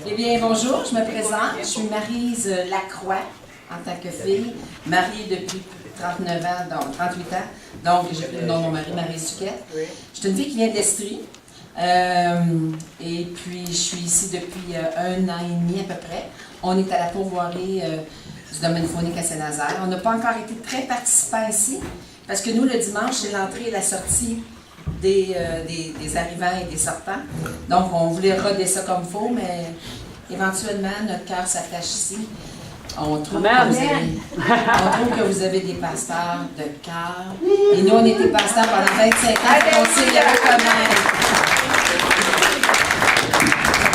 Eh bien, bonjour, je me présente. Je suis Maryse Lacroix, en tant que fille, mariée depuis 39 ans, donc 38 ans. Donc, j'ai pris le nom de mon mari, Maryse Duquette. Je suis une fille qui vient d'Estrie. Et puis, je suis ici depuis 1 an et demi à peu près. On est à la pourvoirie du domaine phonique à Saint-Nazaire. On n'a pas encore été très participants ici, parce que nous, le dimanche, c'est l'entrée et la sortie des arrivants et des sortants. Donc, on voulait roder ça comme il faut, mais éventuellement, notre cœur s'attache ici. On trouve que vous avez des pasteurs de cœur. Et nous, on était pasteurs pendant 25 ans, on sait le reconnaître.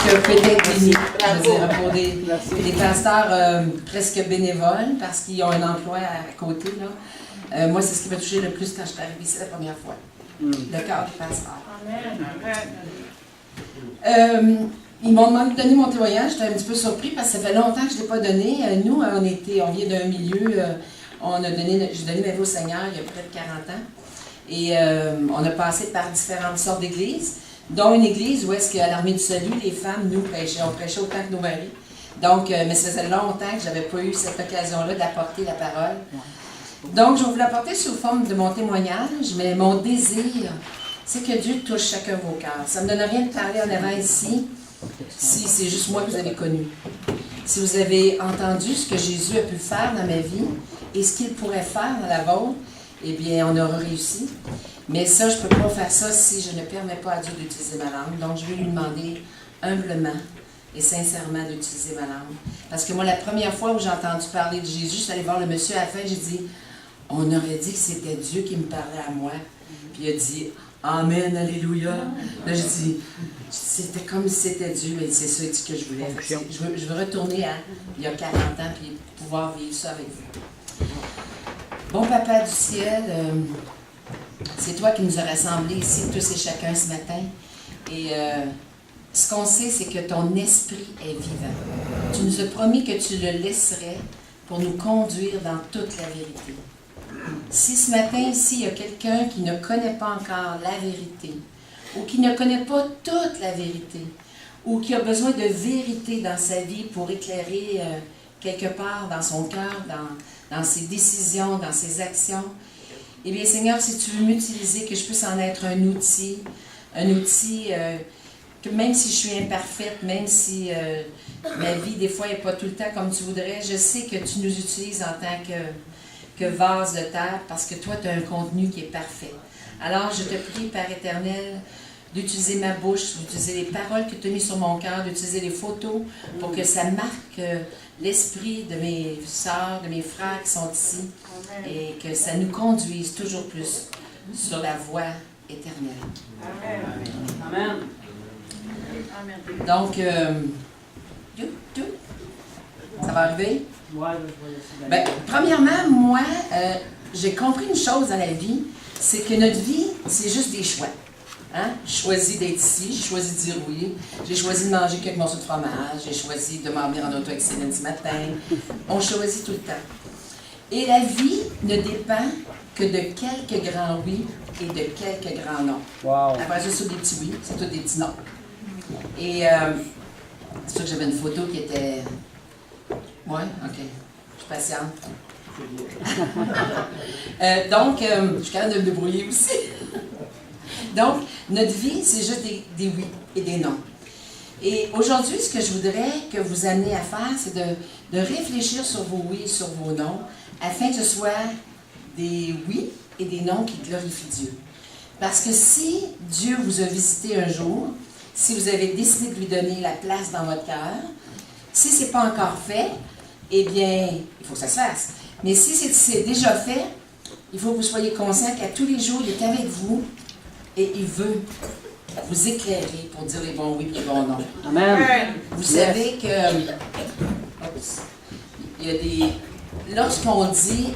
Que peut-être béni, je veux dire, pour des pasteurs presque bénévoles, parce qu'ils ont un emploi à côté. Là. Moi, c'est ce qui m'a touché le plus quand je suis arrivée ici la première fois. Le cœur du pasteur. Ils m'ont demandé de donner mon témoignage. J'étais un petit peu surpris parce que ça fait longtemps que je ne l'ai pas donné. Nous, on vient d'un milieu, j'ai donné ma vie au Seigneur il y a près de 40 ans. Et on a passé par différentes sortes d'églises, dont une église où est-ce qu'à l'Armée du Salut, les femmes, nous, prêchaient. On prêchait autant que nos maris. Donc, mais ça faisait longtemps que je n'avais pas eu cette occasion-là d'apporter la parole. Donc, je vais vous l'apporter sous forme de mon témoignage, mais mon désir, c'est que Dieu touche chacun de vos cœurs. Ça ne me donne rien de parler en avant ici, si c'est juste moi que vous avez connu. Si vous avez entendu ce que Jésus a pu faire dans ma vie et ce qu'il pourrait faire dans la vôtre, eh bien, on aura réussi. Mais ça, je ne peux pas faire ça si je ne permets pas à Dieu d'utiliser ma langue. Donc, je vais lui demander humblement et sincèrement d'utiliser ma langue. Parce que moi, la première fois où j'ai entendu parler de Jésus, je suis allée voir le monsieur à la fin, j'ai dit, on aurait dit que c'était Dieu qui me parlait à moi. Puis il a dit, Amen, Alléluia. Là, je dis, c'était comme si c'était Dieu, mais c'est ça que je voulais. Je veux retourner à il y a 40 ans puis pouvoir vivre ça avec vous. Bon Papa du ciel, c'est toi qui nous as rassemblés ici, tous et chacun ce matin. Et ce qu'on sait, c'est que ton esprit est vivant. Tu nous as promis que tu le laisserais pour nous conduire dans toute la vérité. Si ce matin, ici, il y a quelqu'un qui ne connaît pas encore la vérité, ou qui ne connaît pas toute la vérité, ou qui a besoin de vérité dans sa vie pour éclairer quelque part dans son cœur, dans ses décisions, dans ses actions, eh bien, Seigneur, si tu veux m'utiliser, que je puisse en être un outil que même si je suis imparfaite, même si ma vie, des fois, n'est pas tout le temps comme tu voudrais, je sais que tu nous utilises en tant que vase de terre, parce que toi, tu as un contenu qui est parfait. Alors, je te prie, Père éternel, d'utiliser ma bouche, d'utiliser les paroles que tu as mises sur mon cœur, d'utiliser les photos pour que ça marque l'esprit de mes sœurs, de mes frères qui sont ici, et que ça nous conduise toujours plus sur la voie éternelle. Amen. Donc, ça va arriver? Bien, premièrement, moi, j'ai compris une chose dans la vie, c'est que notre vie, c'est juste des choix. Hein? J'ai choisi d'être ici, j'ai choisi de dire oui, j'ai choisi de manger quelques morceaux de fromage, j'ai choisi de m'en venir en auto avec Céline ce matin. On choisit tout le temps. Et la vie ne dépend que de quelques grands oui et de quelques grands non. Wow. Après ça, c'est des petits oui, c'est tout des petits non. Et c'est sûr que j'avais une photo qui était... Oui, OK. Je suis patiente. Donc, je suis capable de me débrouiller aussi. Donc, notre vie, c'est juste des oui et des non. Et aujourd'hui, ce que je voudrais que vous ameniez à faire, c'est de réfléchir sur vos oui et sur vos non, afin que ce soit des oui et des non qui glorifient Dieu. Parce que si Dieu vous a visité un jour, si vous avez décidé de lui donner la place dans votre cœur, si ce n'est pas encore fait, eh bien, il faut que ça se fasse. Mais si c'est déjà fait, il faut que vous soyez conscient qu'à tous les jours, il est avec vous et il veut vous éclairer pour dire les bons oui et les bons non. Amen. Vous savez que il y a des... Lorsqu'on dit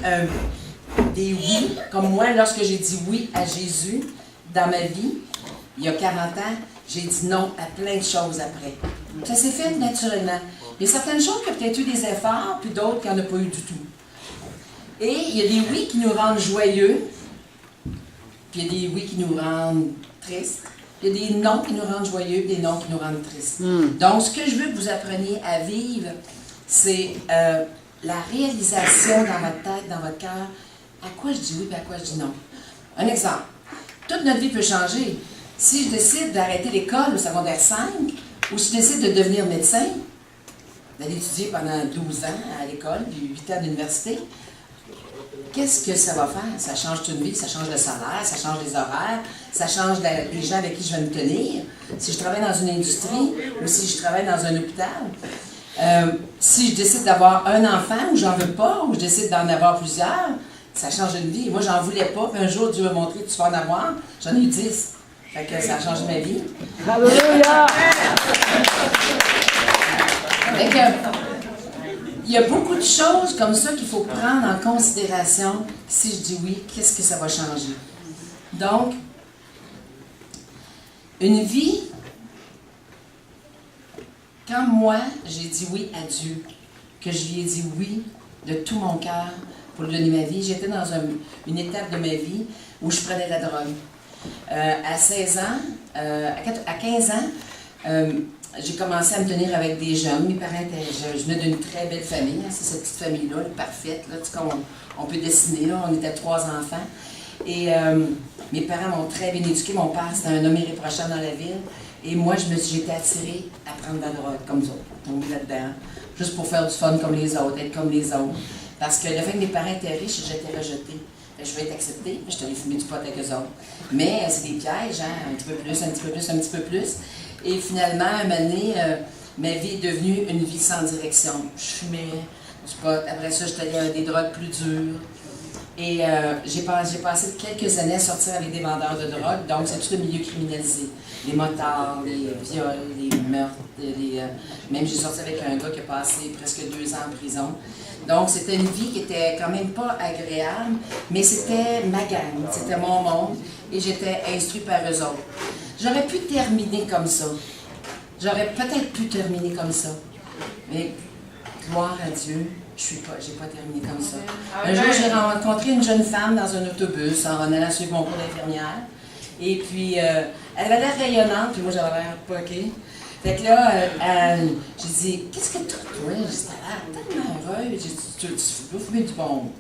des oui, comme moi, lorsque j'ai dit oui à Jésus dans ma vie, il y a 40 ans, j'ai dit non à plein de choses après. Ça s'est fait naturellement. Il y a certaines choses qui ont peut-être eu des efforts, puis d'autres qui n'en ont pas eu du tout. Et il y a des oui qui nous rendent joyeux, puis il y a des oui qui nous rendent tristes, Il y a des noms qui nous rendent joyeux, des noms qui nous rendent tristes. Donc, ce que je veux que vous appreniez à vivre, c'est la réalisation dans votre tête, dans votre cœur, à quoi je dis oui et à quoi je dis non. Un exemple. Toute notre vie peut changer. Si je décide d'arrêter l'école au secondaire 5, ou si je décide de devenir médecin, d'aller étudier pendant 12 ans à l'école, puis 8 ans d'université, qu'est-ce que ça va faire? Ça change toute une vie, ça change le salaire, ça change les horaires, ça change les gens avec qui je vais me tenir. Si je travaille dans une industrie ou si je travaille dans un hôpital, si je décide d'avoir un enfant ou j'en veux pas, ou je décide d'en avoir plusieurs, ça change une vie. Moi, j'en voulais pas, puis un jour, Dieu m'a montré que tu vas en avoir. J'en ai eu 10. Fait que ça a changé ma vie. Alléluia! Fait que, il y a beaucoup de choses comme ça qu'il faut prendre en considération. Si je dis oui, qu'est-ce que ça va changer? Donc, une vie, quand moi, j'ai dit oui à Dieu, que je lui ai dit oui de tout mon cœur pour lui donner ma vie, j'étais dans une étape de ma vie où je prenais de la drogue. À 16 ans, à 15 ans, j'ai commencé à me tenir avec des jeunes. Mes parents je venais d'une très belle famille. C'est cette petite famille-là, parfaite. Là, tu sais, on peut dessiner. Là, on était 3 enfants. Et mes parents m'ont très bien éduqué. Mon père, c'était un homme irréprochable dans la ville. Et moi, j'étais attirée à prendre de la drogue, comme ça, tomber là-dedans. Juste pour faire du fun comme les autres, être comme les autres. Parce que le fait que mes parents étaient riches, j'étais rejetée. Je vais être acceptée, je suis allée fumer du pot avec eux autres. Mais c'est des pièges, hein? Un petit peu plus, un petit peu plus, un petit peu plus. Et finalement, à un moment donné, ma vie est devenue une vie sans direction. Je fumais du pot. Après ça, je suis allée à des drogues plus dures. Et j'ai passé quelques années à sortir avec des vendeurs de drogue. Donc, c'est tout le milieu criminalisé. Les motards, les viols, les meurtres. Même j'ai sorti avec un gars qui a passé presque 2 ans en prison. Donc, c'était une vie qui était quand même pas agréable, mais c'était ma gang, c'était mon monde, et j'étais instruite par eux autres. J'aurais pu terminer comme ça. J'aurais peut-être pu terminer comme ça. Mais, gloire à Dieu, j'ai pas terminé comme ça. Un jour, j'ai rencontré une jeune femme dans un autobus en allant suivre mon cours d'infirmière. Et puis, elle avait l'air rayonnante, puis moi, j'avais l'air poquée. Fait que là, j'ai dit, qu'est-ce que toi? J'ai dit, t'as l'air tellement heureuse. J'ai dit, tu veux fumer du bon?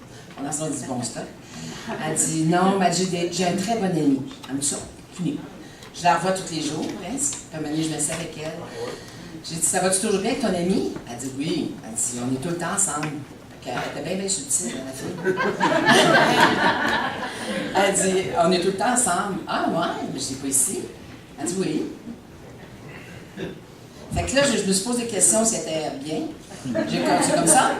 On a sorti du bon stock. Elle dit, non, mais j'ai un très bon ami. Elle me dit ça, fini. Je la revois tous les jours, presque. Puis à un moment donné, je me sais avec elle. J'ai dit, ça va-tu toujours bien avec ton ami? Elle dit, oui. Elle dit, on est tout le temps ensemble. Elle était bien, bien subtile, la fille. Elle dit, on est tout le temps ensemble. Ah, ouais, mais je dis, pas ici. Elle dit, oui. Fait que là, je me suis posé des questions si elle était bien. C'est comme ça.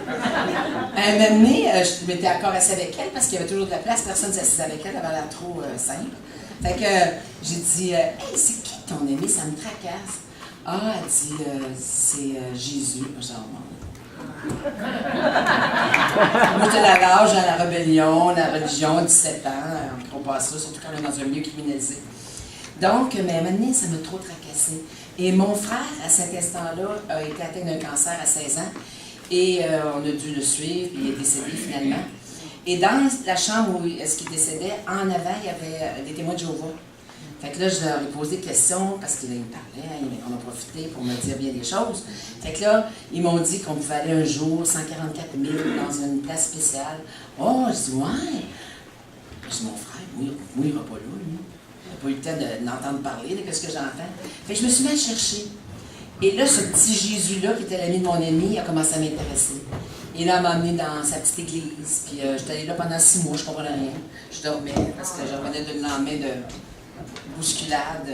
À un moment donné, je m'étais encore assise avec elle parce qu'il y avait toujours de la place. Personne ne s'assisait avec elle. Elle avait l'air trop simple. Fait que j'ai dit, hey, c'est qui ton ami? Ça me tracasse. Ah, elle dit, c'est Jésus. Genre, moi, j'étais à l'âge dans la rébellion, la religion, 17 ans. On passe ça, surtout quand on est dans un milieu criminalisé. Donc, mais à un moment donné, ça m'a trop tracassé. Et mon frère, à cet instant-là, a été atteint d'un cancer à 16 ans. Et on a dû le suivre, puis il est décédé finalement. Et dans la chambre où est-ce qu'il décédait, en avant, il y avait des témoins de Jéhovah. Fait que là, je leur ai posé des questions, parce qu'il me parlait, on a profité pour me dire bien des choses. Fait que là, ils m'ont dit qu'on pouvait aller un jour, 144 000, dans une place spéciale. Oh, je dis, ouais. Je dis, mon frère, moi, il n'ira pas là, lui. Pas eu le temps d'entendre parler de ce que j'entends. Fait que je me suis mis à chercher. Et là, ce petit Jésus-là, qui était l'ami de mon ami, il a commencé à m'intéresser. Et là, il m'a emmené dans sa petite église. Puis j'étais allée là pendant 6 mois, je ne comprenais rien. Je dormais parce que je revenais de lendemain de bousculade,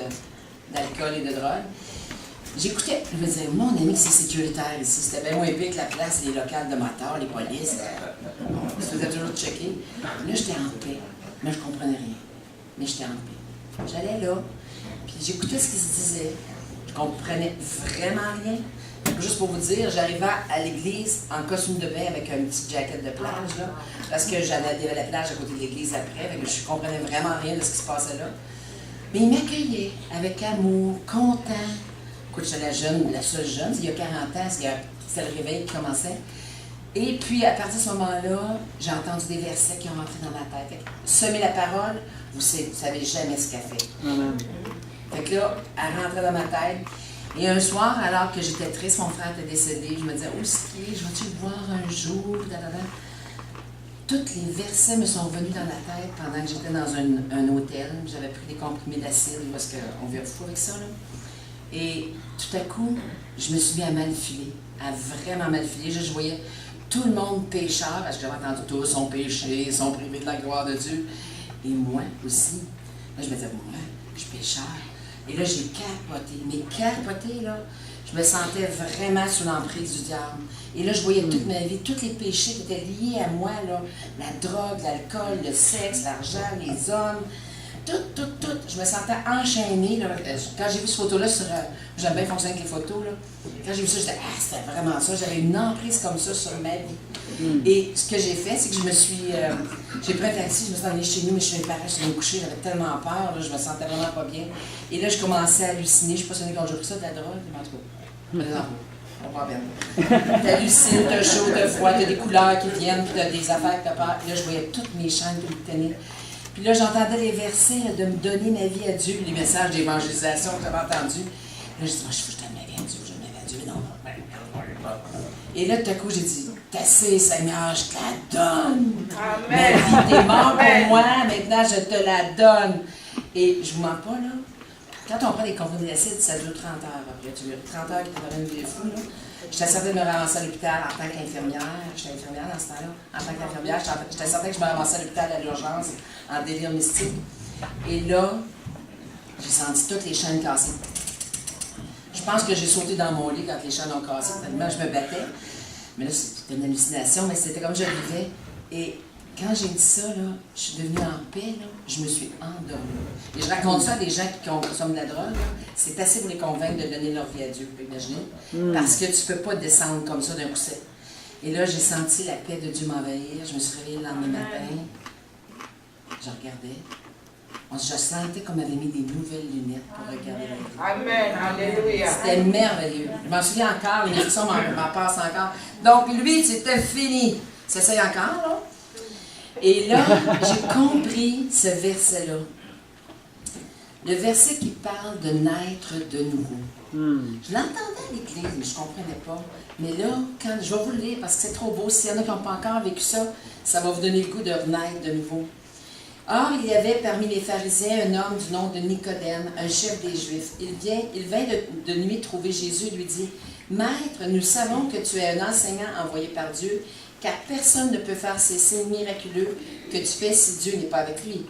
d'alcool et de drogue. J'écoutais, je me disais, mon ami, c'est sécuritaire ici. C'était bien moins pire que la place, les locales de motards, les polices. On se faisait toujours checker. Là, j'étais en paix. Mais je ne comprenais rien. Mais j'étais en paix. J'allais là, puis j'écoutais ce qui se disait. Je comprenais vraiment rien. Juste pour vous dire, j'arrivais à l'église en costume de bain avec un petit jacket de plage, là, parce que il y avait la plage à côté de l'église après, fait que je comprenais vraiment rien de ce qui se passait là. Mais il m'accueillait avec amour, content. Écoute, j'étais la seule jeune, il y a 40 ans, c'était le réveil qui commençait. Et puis, à partir de ce moment-là, j'ai entendu des versets qui ont rentré dans ma tête. Semer la parole, vous ne savez jamais ce qu'elle fait. Fait que là, elle rentrait dans ma tête. Et un soir, alors que j'étais triste, mon frère était décédé, je me disais, oh, je vais-tu le voir un jour? Tous les versets me sont venus dans la tête pendant que j'étais dans un hôtel. J'avais pris des comprimés d'acide parce qu'on vient fou avec ça, là. Et tout à coup, je me suis mis à mal filer, à vraiment mal filer. Je voyais tout le monde pécheur, parce que j'avais entendu tous sont péchés, sont privés de la gloire de Dieu. Et moi aussi. Là, je me disais, moi, je suis pécheur. Et là, j'ai capoté. Mais capoté, là, je me sentais vraiment sous l'emprise du diable. Et là, je voyais toute ma vie, tous les péchés qui étaient liés à moi, là, la drogue, l'alcool, le sexe, l'argent, les hommes, tout. Je me sentais enchaînée. Là. Quand j'ai vu cette photo-là, j'aime bien fonctionner avec les photos, là. Quand j'ai vu ça, je disais, ah, c'était vraiment ça. J'avais une emprise comme ça sur ma vie. Et ce que j'ai fait, c'est que j'ai pris un taxi, je me suis emmenée chez nous, mais je suis parée, je suis me coucher, j'avais tellement peur, là, je me sentais vraiment pas bien. Et là, je commençais à halluciner. Je ne sais pas si on est quand j'ai pris ça, de la drogue, mais en tout cas. Non, on va bien. T'hallucines, t'as chaud, t'as froid, t'as des couleurs qui viennent, puis t'as des affaires que t'as peur. Puis là, je voyais toutes mes chaînes qui me tenaient. Puis là, j'entendais les versets là, de me donner ma vie à Dieu, les messages d'évangélisation que j'avais entendus. Là, je dis, moi, je donne ma vie à Dieu, je donne ma vie à Dieu, mais non. Et là, tout à coup, j'ai dit, t'as assez, Seigneur, je te la donne. Amen. Ma vie, t'es mort pour moi, maintenant, je te la donne. Et je vous mens pas, là. Quand on prend des comprimés d'acide, ça dure 30 heures après. Tu veux 30 heures qui te donnent une vie fou, là. J'étais certaine de me ramasser à l'hôpital en tant qu'infirmière. J'étais infirmière dans ce temps-là. En tant qu'infirmière, j'étais certaine que je me ramassais à l'hôpital à l'urgence, en délire mystique. Et là, j'ai senti toutes les chaînes cassées. Je pense que j'ai sauté dans mon lit quand les chaînes ont cassé. Tellement je me battais. Mais là, c'était une hallucination, mais c'était comme je vivais. Et quand j'ai dit ça, là, je suis devenue en paix, là, je me suis endormie. Et je raconte ça à des gens qui consomment de la drogue. C'est assez pour les convaincre de donner leur vie à Dieu, vous pouvez imaginer. Parce que tu ne peux pas descendre comme ça d'un coup sec. Et là, j'ai senti la paix de Dieu m'envahir. Je me suis réveillée le lendemain matin. Je regardais. Je sentais qu'on m'avait mis des nouvelles lunettes pour regarder la vie. Amen. Alléluia. C'était merveilleux. Je m'en souviens encore, les frissons m'en passent encore. Donc, lui, c'était fini. Ça essaye encore, là. Et là, j'ai compris ce verset-là. Le verset qui parle de naître de nouveau. Je l'entendais à l'église, mais je ne comprenais pas. Mais là, je vais vous le lire parce que c'est trop beau. S'il y en a qui n'ont pas encore vécu ça, ça va vous donner le goût de renaître de nouveau. Or, il y avait parmi les pharisiens un homme du nom de Nicodème, un chef des Juifs. Il vint de nuit trouver Jésus et lui dit, « Maître, nous savons que tu es un enseignant envoyé par Dieu, car personne ne peut faire ces signes miraculeux que tu fais si Dieu n'est pas avec lui.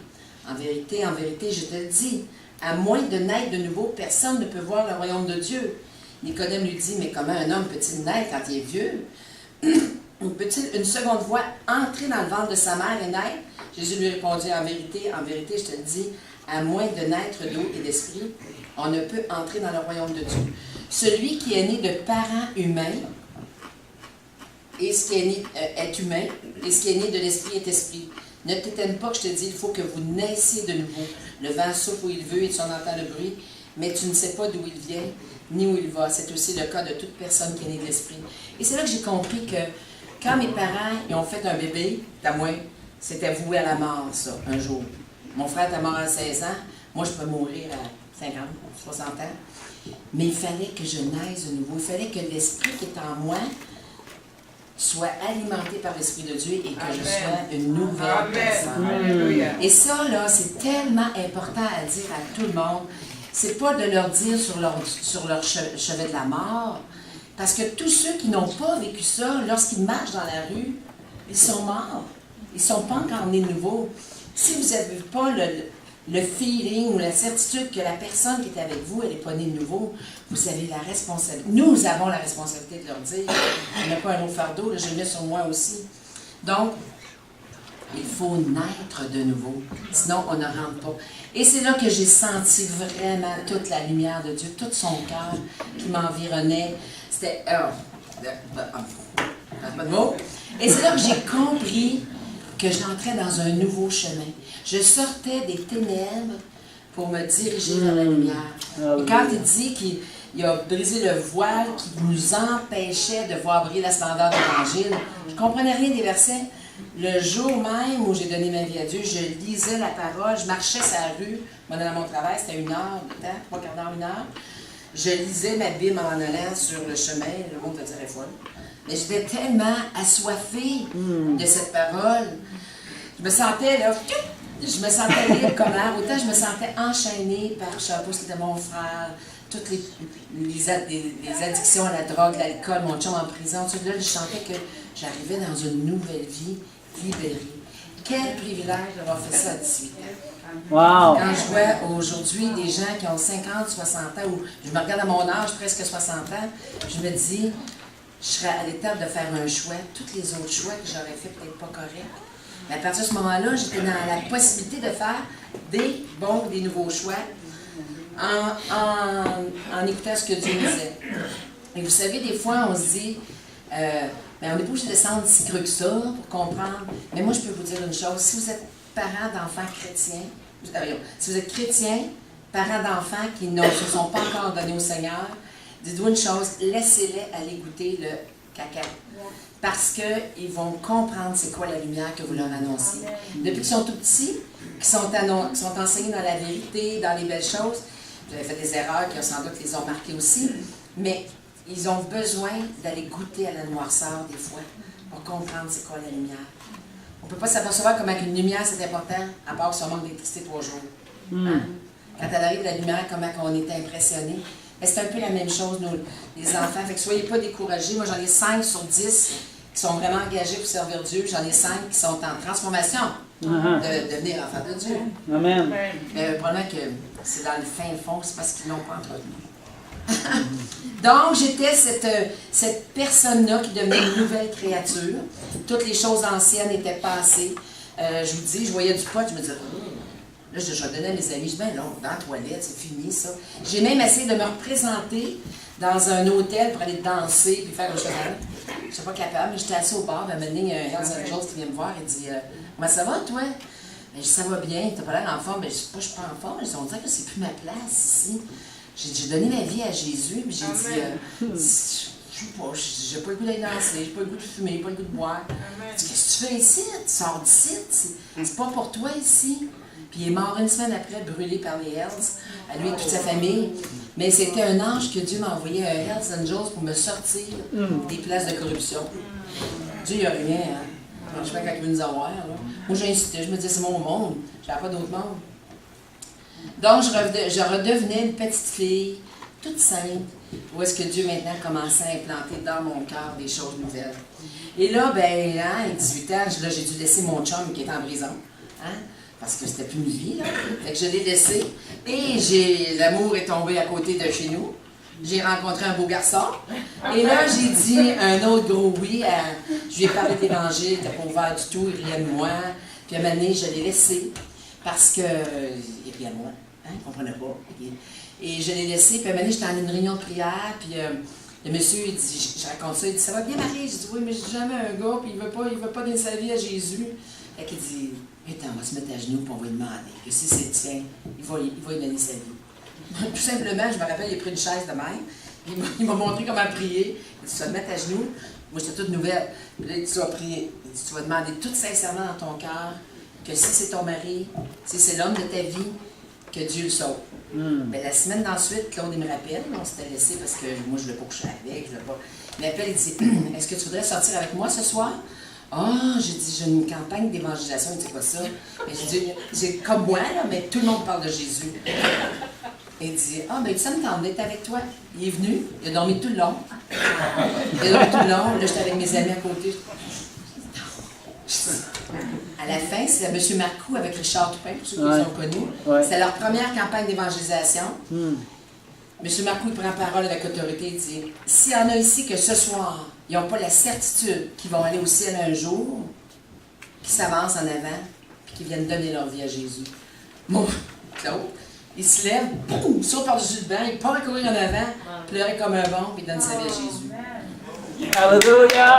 En vérité, je te le dis, à moins de naître de nouveau, personne ne peut voir le royaume de Dieu. » Nicodème lui dit, « Mais comment un homme peut-il naître quand il est vieux? Peut-il une seconde fois entrer dans le ventre de sa mère et naître? » Jésus lui répondit, en vérité, je te le dis, à moins de naître d'eau et d'esprit, on ne peut entrer dans le royaume de Dieu. Celui qui est né de parents humains, et ce qui est né est humain, et ce qui est né de l'esprit est esprit. Ne t'étonne pas que je te dis, il faut que vous naissiez de nouveau. Le vent souffle où il veut et tu en entends le bruit, mais tu ne sais pas d'où il vient, ni où il va. C'est aussi le cas de toute personne qui est née de l'esprit. Et c'est là que j'ai compris que quand mes parents ils ont fait un bébé, à moi, c'était voué à la mort, ça, un jour. Mon frère était mort à 16 ans, moi je peux mourir à 50, 60 ans. Mais il fallait que je naisse de nouveau. Il fallait que l'esprit qui est en moi soit alimenté par l'Esprit de Dieu et que je sois une nouvelle personne. Et ça, là, c'est tellement important à dire à tout le monde. C'est pas de leur dire sur leur chevet de la mort, parce que tous ceux qui n'ont pas vécu ça, lorsqu'ils marchent dans la rue, ils sont morts. Ils ne sont pas encore nés de nouveau. Si vous n'avez pas le feeling ou la certitude que la personne qui est avec vous, elle n'est pas née de nouveau, vous avez la responsabilité. Nous avons la responsabilité de leur dire, il n'y a pas un autre fardeau, là, je le mets sur moi aussi. Donc, il faut naître de nouveau, sinon on ne rentre pas. Et c'est là que j'ai senti vraiment toute la lumière de Dieu, tout son cœur qui m'environnait. C'était... pas de mots. Et c'est là que j'ai compris que j'entrais dans un nouveau chemin. Je sortais des ténèbres pour me diriger vers la lumière. Et quand il dit qu'il a brisé le voile qui nous empêchait de voir briller la splendeur de l'Évangile, je ne comprenais rien des versets, Le jour même où j'ai donné ma vie à Dieu, je lisais la parole, je marchais sur la rue, je m'en allais à mon travail, c'était 1 heure de temps, 3 quarts d'heure, 1 heure. Je lisais ma Bible en allant sur le chemin, le monde te dirait folle. Mais j'étais tellement assoiffée de cette parole. Je me sentais là, je me sentais libre comme air. Autant je me sentais enchaînée par, je ne savais pas si c'était mon frère, toutes les addictions à la drogue, l'alcool, mon chum en prison. Tout là, je sentais que j'arrivais dans une nouvelle vie libérée. Quel privilège d'avoir fait ça à 18 ans. Wow. Quand je vois aujourd'hui des gens qui ont 50, 60 ans, ou je me regarde à mon âge, presque 60 ans, je me dis, je serais à l'étape de faire un choix. Tous les autres choix que j'aurais fait peut-être pas corrects. Mais à partir de ce moment-là, j'étais dans la possibilité de faire des bons, des nouveaux choix en écoutant ce que Dieu nous disait. Et vous savez, des fois, on se dit, on n'est pas obligé de descendre si creux que ça pour comprendre. Mais moi, je peux vous dire une chose. Si vous êtes parent d'enfants chrétiens, si vous êtes chrétien, parent d'enfants qui ne se sont pas encore donnés au Seigneur, dites-vous une chose, laissez-les aller goûter le caca. Parce qu'ils vont comprendre c'est quoi la lumière que vous leur annoncez. Depuis qu'ils sont tout petits, qu'ils sont enseignés dans la vérité, dans les belles choses, vous avez fait des erreurs qui sans doute les ont marqués aussi, mais ils ont besoin d'aller goûter à la noirceur des fois pour comprendre c'est quoi la lumière. On ne peut pas s'apercevoir comment une lumière c'est important, à part si on manque d'électricité 3 jours. Hein? Quand elle arrive la lumière, comment on est impressionné. Mais c'est un peu la même chose, nous, les enfants. Fait que soyez pas découragés. Moi, j'en ai 5 sur 10 qui sont vraiment engagés pour servir Dieu. J'en ai 5 qui sont en transformation de devenir enfants de Dieu. Amen. Mais le problème que c'est dans le fin fond, c'est parce qu'ils n'ont pas entretenu. Donc, j'étais cette personne-là qui devenait une nouvelle créature. Toutes les choses anciennes étaient passées. Je vous dis, je voyais du pot, je me disais, là, je donnais à mes amis, je dis, ben non, dans la toilette, c'est fini ça. J'ai même essayé de me représenter dans un hôtel pour aller danser puis faire un cheval. Je ne suis pas capable, mais j'étais assis au bar, à un moment donné, Hells Angels qui vient me voir et dit, comment ça va, toi? Ben, je dis, ça va bien, t'as pas l'air en forme. Ben, je dis, pas, je suis pas en forme. On dirait que c'est plus ma place ici. J'ai donné ma vie à Jésus, puis j'ai dit, je sais pas, j'ai pas le goût d'aller danser, j'ai pas le goût de fumer, j'ai pas le goût de boire. Qu'est-ce que tu fais ici? Tu sors d'ici? C'est pas pour toi ici. Puis il est mort 1 semaine après, brûlé par les Hells, à lui et toute sa famille. Mais c'était un ange que Dieu m'a envoyé à Hells Angels pour me sortir des places de corruption. Dieu, il n'y a rien, hein. Je sais pas quand il veut nous avoir, là. Moi, j'ai insisté, je me disais, c'est mon monde, je n'avais pas d'autre monde. Donc, je redevenais une petite fille, toute simple, où est-ce que Dieu maintenant commençait à implanter dans mon cœur des choses nouvelles. Et là, ben, à 18 ans, là, j'ai dû laisser mon chum qui est en prison, hein, parce que c'était plus une vie, là. Fait que je l'ai laissé, et l'amour est tombé à côté de chez nous. J'ai rencontré un beau garçon, et là, j'ai dit un autre gros oui, je lui ai parlé d'évangile, il n'était pas ouvert du tout, il riait de moi, puis à un moment donné, je l'ai laissé, parce que il riait de moi, hein, il ne comprenait pas. Et je l'ai laissé, puis à un moment donné, j'étais dans une réunion de prière, puis le monsieur, il dit, je raconte ça, il dit, ça va bien Marie? J'ai dit, oui, mais j'ai jamais un gars, puis il veut pas donner sa vie à Jésus. Fait qu'il dit, attends, on va se mettre à genoux, puis on va lui demander que si c'est le tien, il va lui donner sa vie. Tout simplement, je me rappelle, il a pris une chaise de même, il m'a montré comment prier. Il dit, tu vas te mettre à genoux. Moi, j'étais toute nouvelle. Puis là, tu vas prier. Il dit, tu vas demander tout sincèrement dans ton cœur que si c'est ton mari, si c'est l'homme de ta vie, que Dieu le sauve. Mais la semaine d'ensuite, Claude, il me rappelle, on s'était laissé parce que moi, je ne voulais pas coucher avec, je voulais pas. Il m'appelle, il dit, est-ce que tu voudrais sortir avec moi ce soir? Ah, j'ai dit, j'ai une campagne d'évangélisation, il dit quoi ça? Mais j'ai dit, c'est comme moi, là, mais tout le monde parle de Jésus. Il dit, ah, ben ça me tente d'être avec toi. Il est venu, il a dormi tout le long. Il a dormi tout le long, là, j'étais avec mes amis à côté. À la fin, c'est M. Marcoux avec Richard Toupin, pour ceux qui les ont connus. C'est leur première campagne d'évangélisation. M. Marcoux prend parole avec autorité, il dit, s'il y en a ici que ce soir, ils n'ont pas la certitude qu'ils vont aller au ciel un jour, qu'ils s'avancent en avant, puis qu'ils viennent donner leur vie à Jésus. Moi, Claude, il se lève, boum, il saute par-dessus le banc, il part à courir en avant, pleurer comme un bon, puis il donne sa vie à Jésus. Alléluia!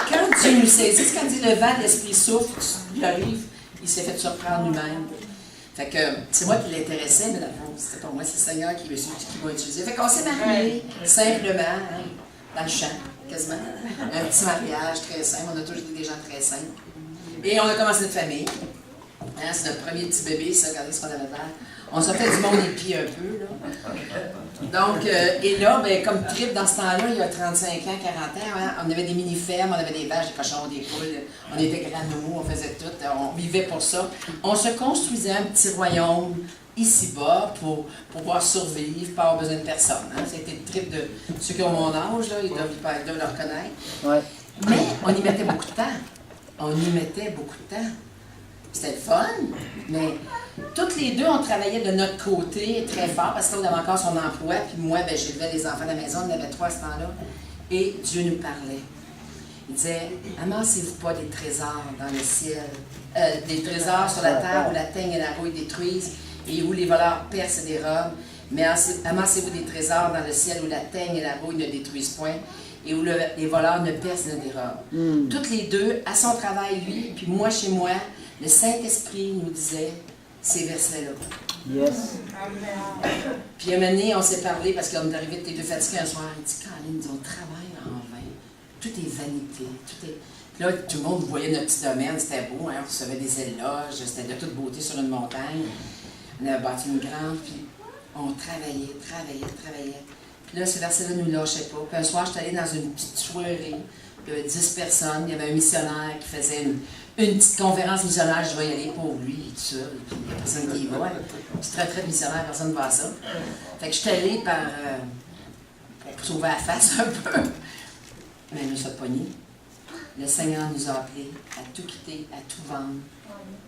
Quand Dieu nous saisit, c'est quand il dit le vent de l'esprit souffle, il arrive, il s'est fait surprendre lui-même. Fait que c'est moi qui l'intéressais, mais dans le fond, c'était pas moi, c'est le Seigneur qui m'a utilisé. Fait qu'on s'est mariés, simplement, hein, dans le champ, quasiment. Un petit mariage très simple, on a toujours été des gens très simples. Et on a commencé notre famille. Hein, c'est notre premier petit bébé, ça, regardez ce qu'on avait l'air. On s'est fait du monde épi un peu, là. Donc, et là, ben, comme trip dans ce temps-là, il y a 35 ans, 40 ans, hein, on avait des mini-fermes, on avait des vaches, des cochons, des poules, on était grano, on faisait tout, on vivait pour ça. On se construisait un petit royaume ici-bas pour pouvoir survivre, pas avoir besoin de personne. Hein. C'était le trip de ceux qui ont mon âge, là, ils doivent le reconnaître. Ouais. Mais on y mettait beaucoup de temps. On y mettait beaucoup de temps. C'était le fun, mais toutes les deux, on travaillait de notre côté très fort parce qu'on avait encore son emploi, puis moi, ben, j'élevais les enfants à la maison, on en avait 3 à ce temps-là, et Dieu nous parlait. Il disait, amassez-vous pas des trésors dans le ciel, des trésors sur la terre où la teigne et la rouille détruisent et où les voleurs percent et dérobent, mais amassez-vous des trésors dans le ciel où la teigne et la rouille ne détruisent point et où les voleurs ne percent et ne dérobent. Toutes les deux, à son travail, lui, puis moi chez moi, le Saint-Esprit nous disait ces versets-là. Yes. Puis un moment donné, on s'est parlé parce qu'on est arrivé de tes deux fatigués un soir. Il dit, Caroline, on travaille en vain. Tout est vanité. Tout est... Puis là, tout le monde voyait notre petit domaine. C'était beau, hein? On recevait des éloges. C'était de toute beauté sur une montagne. On avait bâti une grande. Puis on travaillait. Puis là, ces versets-là ne nous lâchaient pas. Puis un soir, je suis allée dans une petite soirée. Il y avait 10 personnes. Il y avait un missionnaire qui faisait une petite conférence missionnaire, je vais y aller pour lui, et tout ça, et puis il n'y a personne qui y va. Petite retraite missionnaire, personne ne va à ça. Fait que je suis allée pour sauver la face un peu. Mais nous sommes pognés. Le Seigneur nous a appelés à tout quitter, à tout vendre,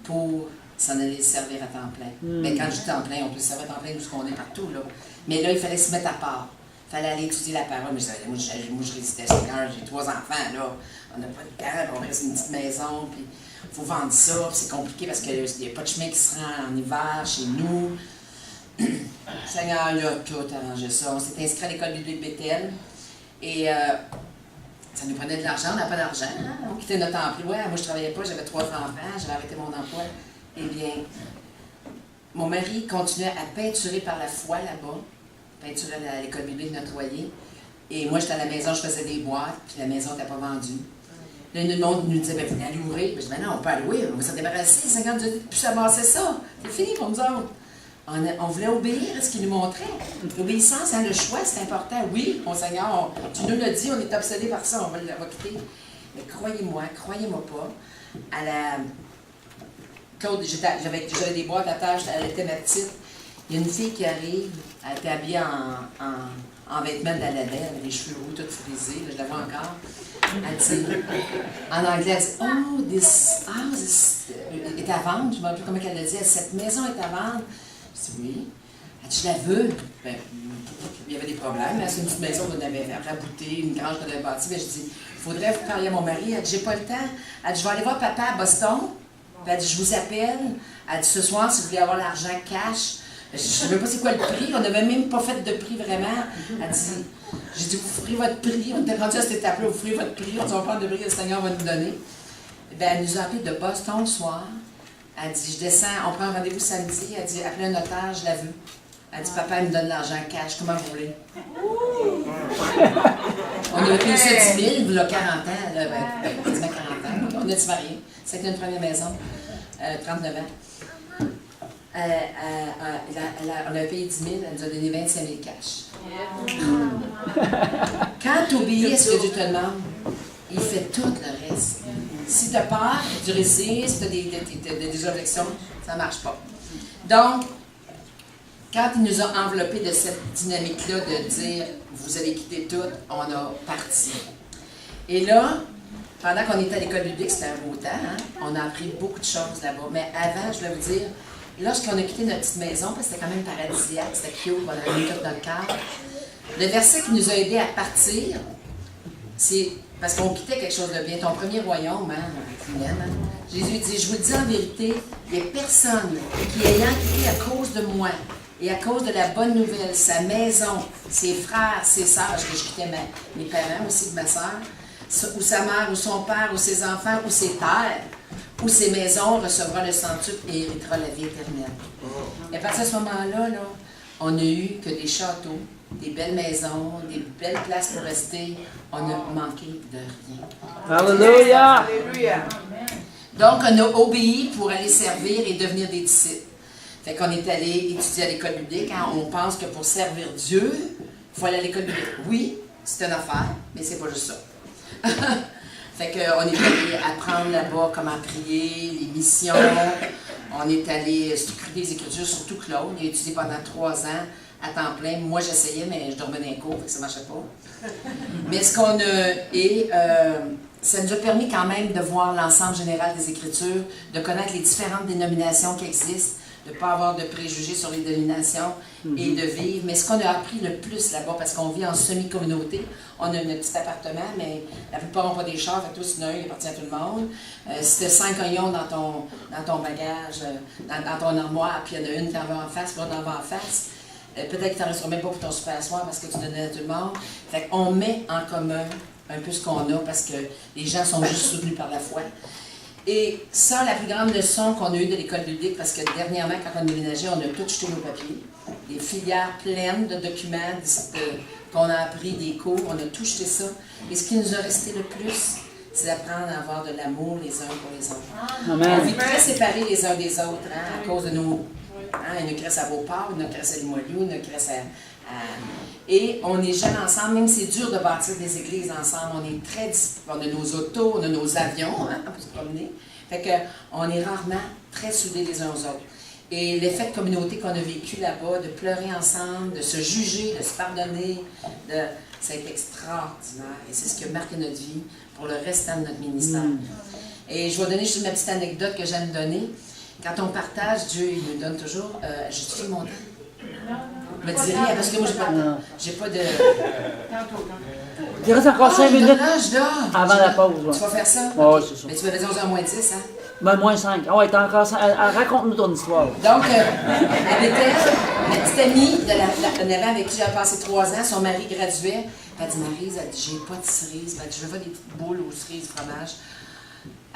pour s'en aller servir à temps plein. Mais quand je dis temps plein, on peut se servir à temps plein où on est partout, là. Mais là, il fallait se mettre à part. Il fallait aller étudier la parole. Mais moi, je résidais Seigneur, j'ai 3 enfants, là. On n'a pas de camp, on reste une petite maison, puis il faut vendre ça, puis c'est compliqué parce qu'il n'y a pas de chemin qui se rend en hiver chez nous. Le Seigneur a tout arrangé ça. On s'est inscrit à l'école biblique Bethel et ça nous prenait de l'argent, on n'a pas d'argent. Hein? On quittait notre emploi. Moi, je ne travaillais pas, j'avais 3 enfants, j'avais arrêté mon emploi. Eh bien, mon mari continuait à peinturer par la foi là-bas, peinturer à l'école biblique de notre loyer. Et moi, j'étais à la maison, je faisais des boîtes, puis la maison n'était pas vendue. Là, le monde nous disait, ben, venez à louer. Je disais, ben non, on peut louer, on va s'en débarrasser. 50 Dieu, puis ça amassait ça. C'est fini pour nous autres. On voulait obéir à ce qu'il nous montrait. L'obéissance, hein, le choix, c'est important. Oui, mon Seigneur, tu nous l'as dit, on est obsédé par ça, on va quitter. Mais croyez-moi pas, à la... Claude, j'avais des boîtes à tâche, elle était ma petite. Il y a une fille qui arrive, elle était habillée en vêtements de la labelle, elle avait les cheveux roux, tout frisés, là, je la vois encore. Elle dit, en anglais, elle dit, oh, this house est à vendre, je ne me rappelle plus comment elle l'a dit, cette maison est à vendre. Je dis, oui. Elle dit, je la veux. Ben, il y avait des problèmes, c'est une petite maison qu'on avait raboutée, une grange qu'on avait bâtie. Ben, je dis, il faudrait vous parler à mon mari. Elle dit, j'ai pas le temps. Elle dit, je vais aller voir papa à Boston. Elle dit, je vous appelle. Elle dit, ce soir, si vous voulez avoir l'argent cash. Je ne sais même pas c'est quoi le prix, on n'avait même pas fait de prix vraiment. Elle dit, j'ai dit, vous ferez votre prix, on était rendu à cette étape-là, vous ferez votre prix, on va prendre le prix que le Seigneur va nous donner. Bien, elle nous a appelé de Boston le soir. Elle dit, je descends, on prend un rendez-vous samedi. Elle dit, appelez un notaire, je la veux. Elle dit, papa, il me donne l'argent cash, comment vous voulez? On a payé ça 10 000, il y a 40 ans, là, quasiment 40 ans. On a dit mariés. C'était une première maison, 39 ans. On a payé 10 000, elle nous a donné 25 000 cash. Quand tu obéis à ce que Dieu te demande, il fait tout le reste. Si tu as peur, tu résistes, tu as des objections, ça ne marche pas. Donc, quand il nous a enveloppés de cette dynamique-là de dire « vous allez quitter tout », on a parti. Et là, pendant qu'on était à l'école biblique, c'était un beau temps, hein? On a appris beaucoup de choses là-bas. Mais avant, je vais vous dire, lorsqu'on a quitté notre petite maison, parce que c'était quand même paradisiaque, c'était cute, on avait mis tout dans le cadre, le verset qui nous a aidés à partir, c'est parce qu'on quittait quelque chose de bien. Ton premier royaume, hein, Jésus dit, je vous le dis en vérité, il n'y a personne qui ayant quitté à cause de moi et à cause de la bonne nouvelle, sa maison, ses frères, ses sœurs, parce que je quittais mes parents aussi, de ma sœur, ou sa mère, ou son père, ou ses enfants, ou ses terres, où ses maisons recevra le centuple et héritera la vie éternelle. Et à partir de ce moment-là, là, on n'a eu que des châteaux, des belles maisons, des belles places pour rester. On a manqué de rien. Alléluia! Donc, on a obéi pour aller servir et devenir des disciples. Fait qu'on est allé étudier à l'école biblique. Hein. On pense que pour servir Dieu, il faut aller à l'école biblique. Oui, c'est une affaire, mais c'est pas juste ça. Fait qu'on est allé apprendre là-bas comment prier, les missions. On est allé scruter les Écritures, surtout Claude. Il a étudié pendant 3 ans à temps plein. Moi, j'essayais, mais je dormais dans les cours, fait que ça ne marchait pas. Mais ce qu'on a... ça nous a permis quand même de voir l'ensemble général des Écritures, de connaître les différentes dénominations qui existent, de ne pas avoir de préjugés sur les dénominations et de vivre. Mais ce qu'on a appris le plus là-bas, parce qu'on vit en semi-communauté, on a un petit appartement, mais la plupart n'ont pas des chars, fait que toi, c'est un, il appartient à tout le monde. Si tu as 5 oignons dans ton bagage, dans ton armoire, puis il y en a une qui en va en face, puis l'autre en va en face, peut-être que tu n'en resteras même pas pour ton souper à soir parce que tu donnais à tout le monde. Fait qu'on met en commun un peu ce qu'on a parce que les gens sont juste soutenus par la foi. Et ça, la plus grande leçon qu'on a eue de l'école biblique, parce que dernièrement, quand on a déménagé, on a tout jeté nos papiers, des filières pleines de documents qu'on a appris, des cours, on a tout jeté ça. Et ce qui nous a resté le plus, c'est d'apprendre à avoir de l'amour les uns pour les autres. Amen. On vit très séparés les uns des autres, hein, à cause de nos... Hein, il y en a qui restent à Beauport, il y en a qui restent à Limoilou, il y en a qui restent Et on est jeunes ensemble, même si c'est dur de bâtir des églises ensemble, on est très on a nos autos, on a nos avions, hein, pour se promener. Fait qu'on est rarement très soudés les uns aux autres. Et l'effet de communauté qu'on a vécu là-bas, de pleurer ensemble, de se juger, de se pardonner, c'est extraordinaire. Et c'est ce qui a marqué notre vie pour le restant de notre ministère. Et je vais donner juste une petite anecdote que j'aime donner. Quand on partage, Dieu il nous donne toujours, justifie mon temps. Je me dirais, parce que moi, j'ai pas de... Il reste encore 5 minutes avant la pause. Tu vas faire ça? Oui, c'est ça. Mais tu m'avais dit 11h moins 10, hein? Ben, moins 5. Ah ouais, t'as encore 5. Raconte-nous ton histoire. Donc, elle était ma petite amie de l'avant avec qui j'avais passé 3 ans. Son mari graduait. Elle a dit, Maryse, elle dit, j'ai pas de cerises. Elle dit, je veux pas des petites boules aux cerises, fromage.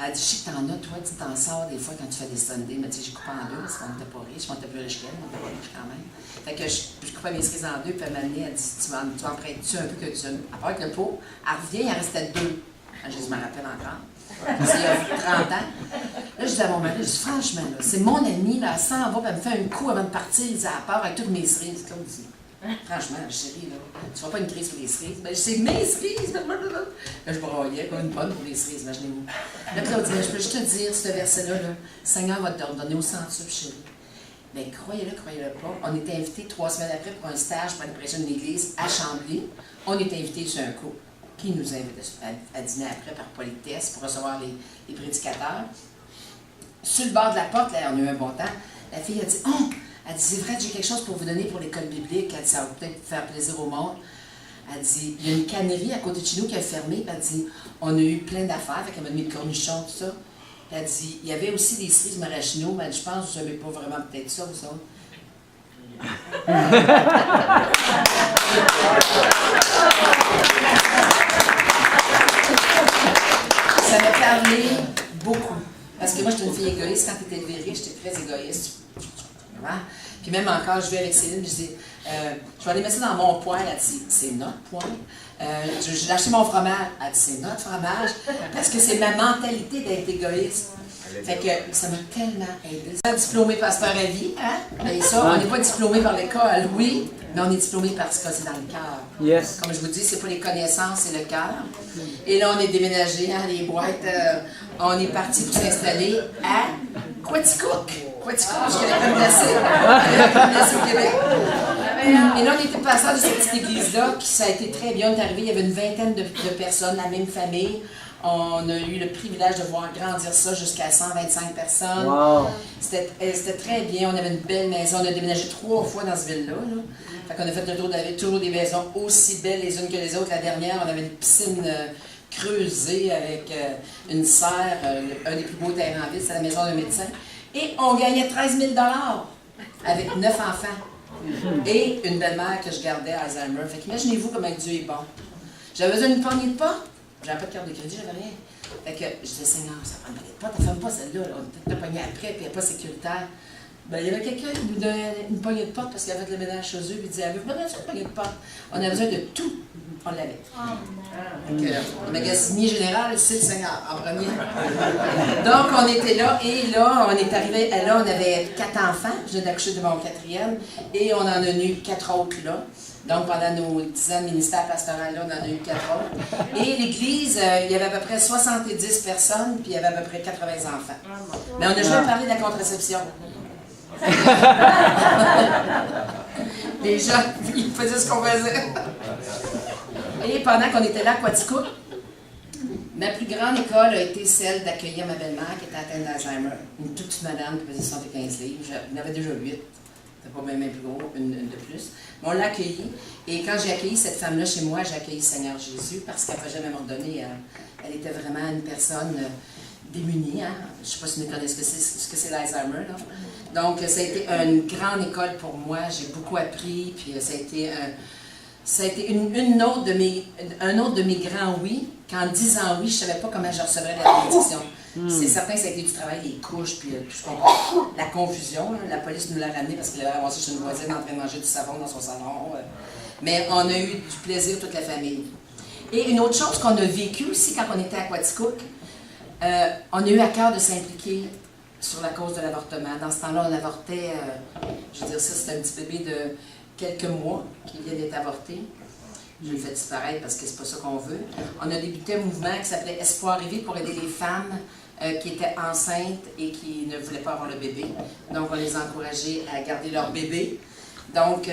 Elle dit, je sais que t'en as, toi, tu t'en sors des fois quand tu fais des sundaes. Mais tu sais, j'ai coupé en deux parce qu'on n'était pas riche, on était plus riche qu'elle, on n'était pas riche quand même. Fait que je coupais mes cerises en deux, puis elle m'a amené, elle dit, tu en prêtes-tu un peu que tu... À part que le pot, elle revient, il en restait 2. Je me rappelle encore. C'est il y a 30 ans. Là, je dis à mon mari, je dis, franchement, là, c'est mon amie, là, elle s'en va, puis elle me fait un coup avant de partir, il dit, à part avec toutes mes cerises. Comme dit, franchement, chérie, là, tu ne feras pas une crise pour les cerises. Ben, c'est mes cerises. Là, je broyais comme une bonne pour les cerises, imaginez-vous. Là, Claude dit, je peux juste te dire, ce verset-là, le Seigneur va te redonner au centuple, chérie. Bien, croyez-le, croyez-le pas. On était invités 3 semaines après pour un stage pour une prêcher d'une église à Chambly. On était invités sur un couple qui nous invite à dîner après par politesse pour recevoir les prédicateurs. Sur le bord de la porte, là, on a eu un bon temps, la fille a dit, oh! Elle dit, c'est vrai, j'ai quelque chose pour vous donner pour l'école biblique. Elle dit, ça va peut-être faire plaisir au monde. Elle dit, il y a une cannerie à côté de chez nous qui a fermé. Elle dit, on a eu plein d'affaires. Elle m'a mis le cornichon, tout ça. Elle dit, il y avait aussi des cerises maraschino. Mais elle dit, je pense que vous ne savez pas vraiment peut-être ça, vous autres. Ça m'a parlé beaucoup. Parce que moi, j'étais une fille égoïste. Quand tu étais élevée riche, j'étais très égoïste. Puis même encore, je vais avec Céline, je dis, je vais aller mettre ça dans mon poêle. Elle dit, c'est notre poêle. J'ai acheté mon fromage. Elle dit, c'est notre fromage. Parce que c'est ma mentalité d'être égoïste. Fait que ça m'a tellement aidé. Ça, diplômé pasteur à vie, hein? Et ça, on n'est pas diplômé par l'école, oui, mais on est diplômé parce que c'est dans le cœur. Yes. Comme je vous dis, c'est pas les connaissances, c'est le cœur. Et là, on est déménagé, hein, les boîtes, on est parti pour s'installer à Quaticook. Quaticook, je connais pas placé au Québec. Et là, on était pasteur de cette petite église-là, qui ça a été très bien. On est arrivé, il y avait une vingtaine de personnes, la même famille. On a eu le privilège de voir grandir ça jusqu'à 125 personnes. Wow. C'était très bien. On avait une belle maison. On a déménagé 3 fois dans cette ville-là. Là. Fait qu'on a fait le tour d'avec toujours des maisons aussi belles les unes que les autres. La dernière, on avait une piscine creusée avec une serre, un des plus beaux terrains en ville, c'est la maison d'un médecin. Et on gagnait 13 000 avec 9 enfants. Et une belle-mère que je gardais à Alzheimer. Fait qu'imaginez-vous comment Dieu est bon. J'avais besoin d'une poignée de porte. J'avais pas de carte de crédit, j'avais rien. Fait que je disais, Seigneur, ça prend une pote, elle ne ferme pas celle-là, on était pognée après, puis elle n'est pas sécuritaire. Ben, il y avait quelqu'un qui nous donnait une poignée de porte parce qu'il avait fait le ménage chez eux, puis il disait, avez-vous besoin d'une poignée de porte? On avait besoin de tout, on l'avait. Le magasinier général, c'est le Seigneur, en premier. Donc, on était là, et là, on est arrivé, là, on avait 4 enfants, je viens d'accoucher de mon 4e, et on en a eu 4 autres là. Donc, pendant nos 10 ans de ministère pastoral, là, on en a eu 4 autres. Et l'église, il y avait à peu près 70 personnes, puis il y avait à peu près 80 enfants. Mais on n'a jamais parlé de la contraception. Les gens, ils faisaient ce qu'on faisait. Et pendant qu'on était là à Quaticook, ma plus grande école a été celle d'accueillir ma belle-mère qui était atteinte d'Alzheimer. Une toute petite madame qui faisait 75 livres. J'en avais déjà 8. C'était pas même plus gros, une de plus. Mais on l'a accueillie. Et quand j'ai accueilli cette femme-là chez moi, j'ai accueilli Seigneur Jésus parce qu'elle ne pouvait jamais m'ordonner. Elle était vraiment une personne démunie. Hein? Je ne sais pas si vous connaissez ce que c'est l'Alzheimer. Donc, ça a été une grande école pour moi. J'ai beaucoup appris. Puis ça a été un autre de mes grands oui. Qu'en disant oui, je ne savais pas comment je recevrais la bénédiction. C'est certain que ça a été du travail, les couches, puis tout ce qu'on... La confusion, hein. La police nous l'a ramené parce qu'elle avait ramassé chez une voisine en train de manger du savon dans son salon. Mais on a eu du plaisir, toute la famille. Et une autre chose qu'on a vécue aussi quand on était à Quaticook, on a eu à cœur de s'impliquer sur la cause de l'avortement. Dans ce temps-là, on avortait, je veux dire ça, c'était un petit bébé de quelques mois qui vient d'être avorté. Je le fais disparaître parce que c'est pas ça qu'on veut. On a débuté un mouvement qui s'appelait Espoir et Vie pour aider les femmes qui étaient enceintes et qui ne voulaient pas avoir le bébé. Donc, on les encourageait à garder leur bébé. Donc,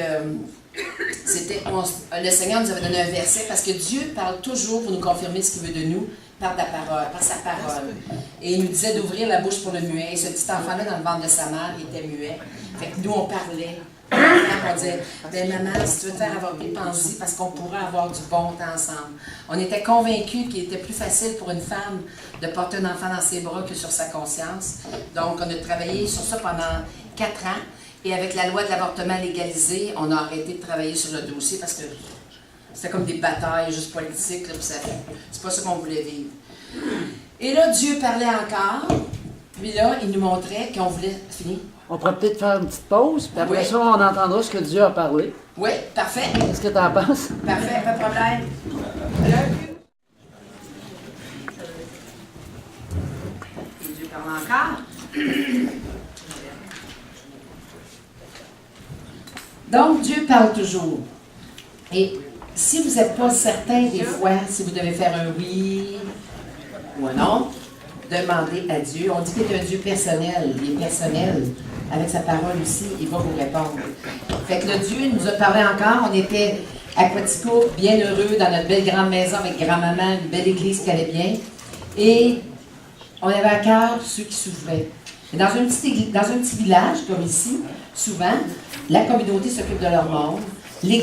le Seigneur nous avait donné un verset parce que Dieu parle toujours pour nous confirmer ce qu'il veut de nous par la parole, par sa parole. Et il nous disait d'ouvrir la bouche pour le muet. Et ce petit enfant-là, dans le ventre de sa mère, il était muet. Fait que nous, on parlait. On disait, ben maman, si tu veux te faire avorter, pense-y, parce qu'on pourrait avoir du bon temps ensemble. On était convaincus qu'il était plus facile pour une femme de porter un enfant dans ses bras que sur sa conscience. Donc, on a travaillé sur ça pendant 4 ans. Et avec la loi de l'avortement légalisée, on a arrêté de travailler sur le dossier parce que c'était comme des batailles juste politiques. C'est pas ça qu'on voulait vivre. Et là, Dieu parlait encore. Puis là, il nous montrait qu'on voulait... Fini? On pourrait peut-être faire une petite pause, puis après ça, on entendra ce que Dieu a parlé. Oui, parfait. Qu'est-ce que tu en penses? Parfait, pas de problème. Et Dieu parle encore. Donc, Dieu parle toujours. Et si vous n'êtes pas certain des fois, si vous devez faire un oui ou un non, demandez à Dieu. On dit qu'il est un Dieu personnel. Il est personnel. Avec sa parole aussi, il va vous répondre. Fait que le Dieu nous a parlé encore. On était à Quaticook, bien heureux, dans notre belle grande maison avec grand-maman, une belle église qui allait bien. Et on avait à cœur ceux qui souffraient. Et dans un petit village, comme ici, souvent, la communauté s'occupe de leur monde. Les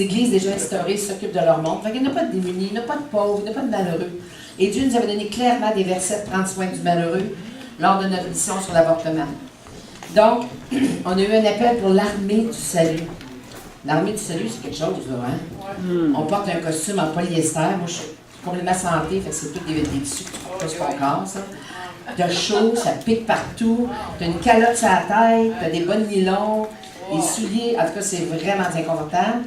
églises déjà instaurées s'occupent de leur monde. Fait qu'il n'y a pas de démunis, il n'y a pas de pauvres, il n'y a pas de malheureux. Et Dieu nous avait donné clairement des versets de prendre soin du malheureux lors de notre mission sur l'avortement. Donc, on a eu un appel pour l'armée du salut. L'armée du salut, c'est quelque chose, là, hein? On porte un costume en polyester. Moi, je suis complètement santé, fait que c'est tout des tissus que tu portes pas sur ton corps, ça. T'as chaud, ça pique partout. T'as une calotte sur la tête, t'as des bonnes nylons, les souliers. En tout cas, c'est vraiment inconfortable.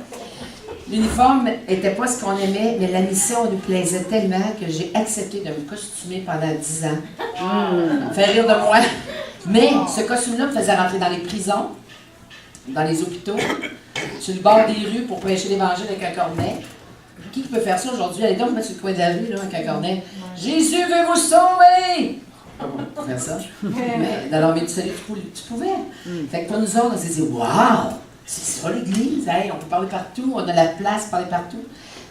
L'uniforme n'était pas ce qu'on aimait, mais la mission nous plaisait tellement que j'ai accepté de me costumer pendant 10 ans. Fait rire de moi. Mais ce costume-là me faisait rentrer dans les prisons, dans les hôpitaux, sur le bord des rues pour prêcher l'Évangile avec un cornet. Qui peut faire ça aujourd'hui? Allez donc mettre sur le coin de la rue là, avec un cornet. Jésus veut vous sauver! On peut faire ça. Mais dans l'armée du salut, tu pouvais. Fait que pour nous autres, on s'est dit, waouh! C'est ça l'église, hey, on peut parler partout, on a la place pour parler partout.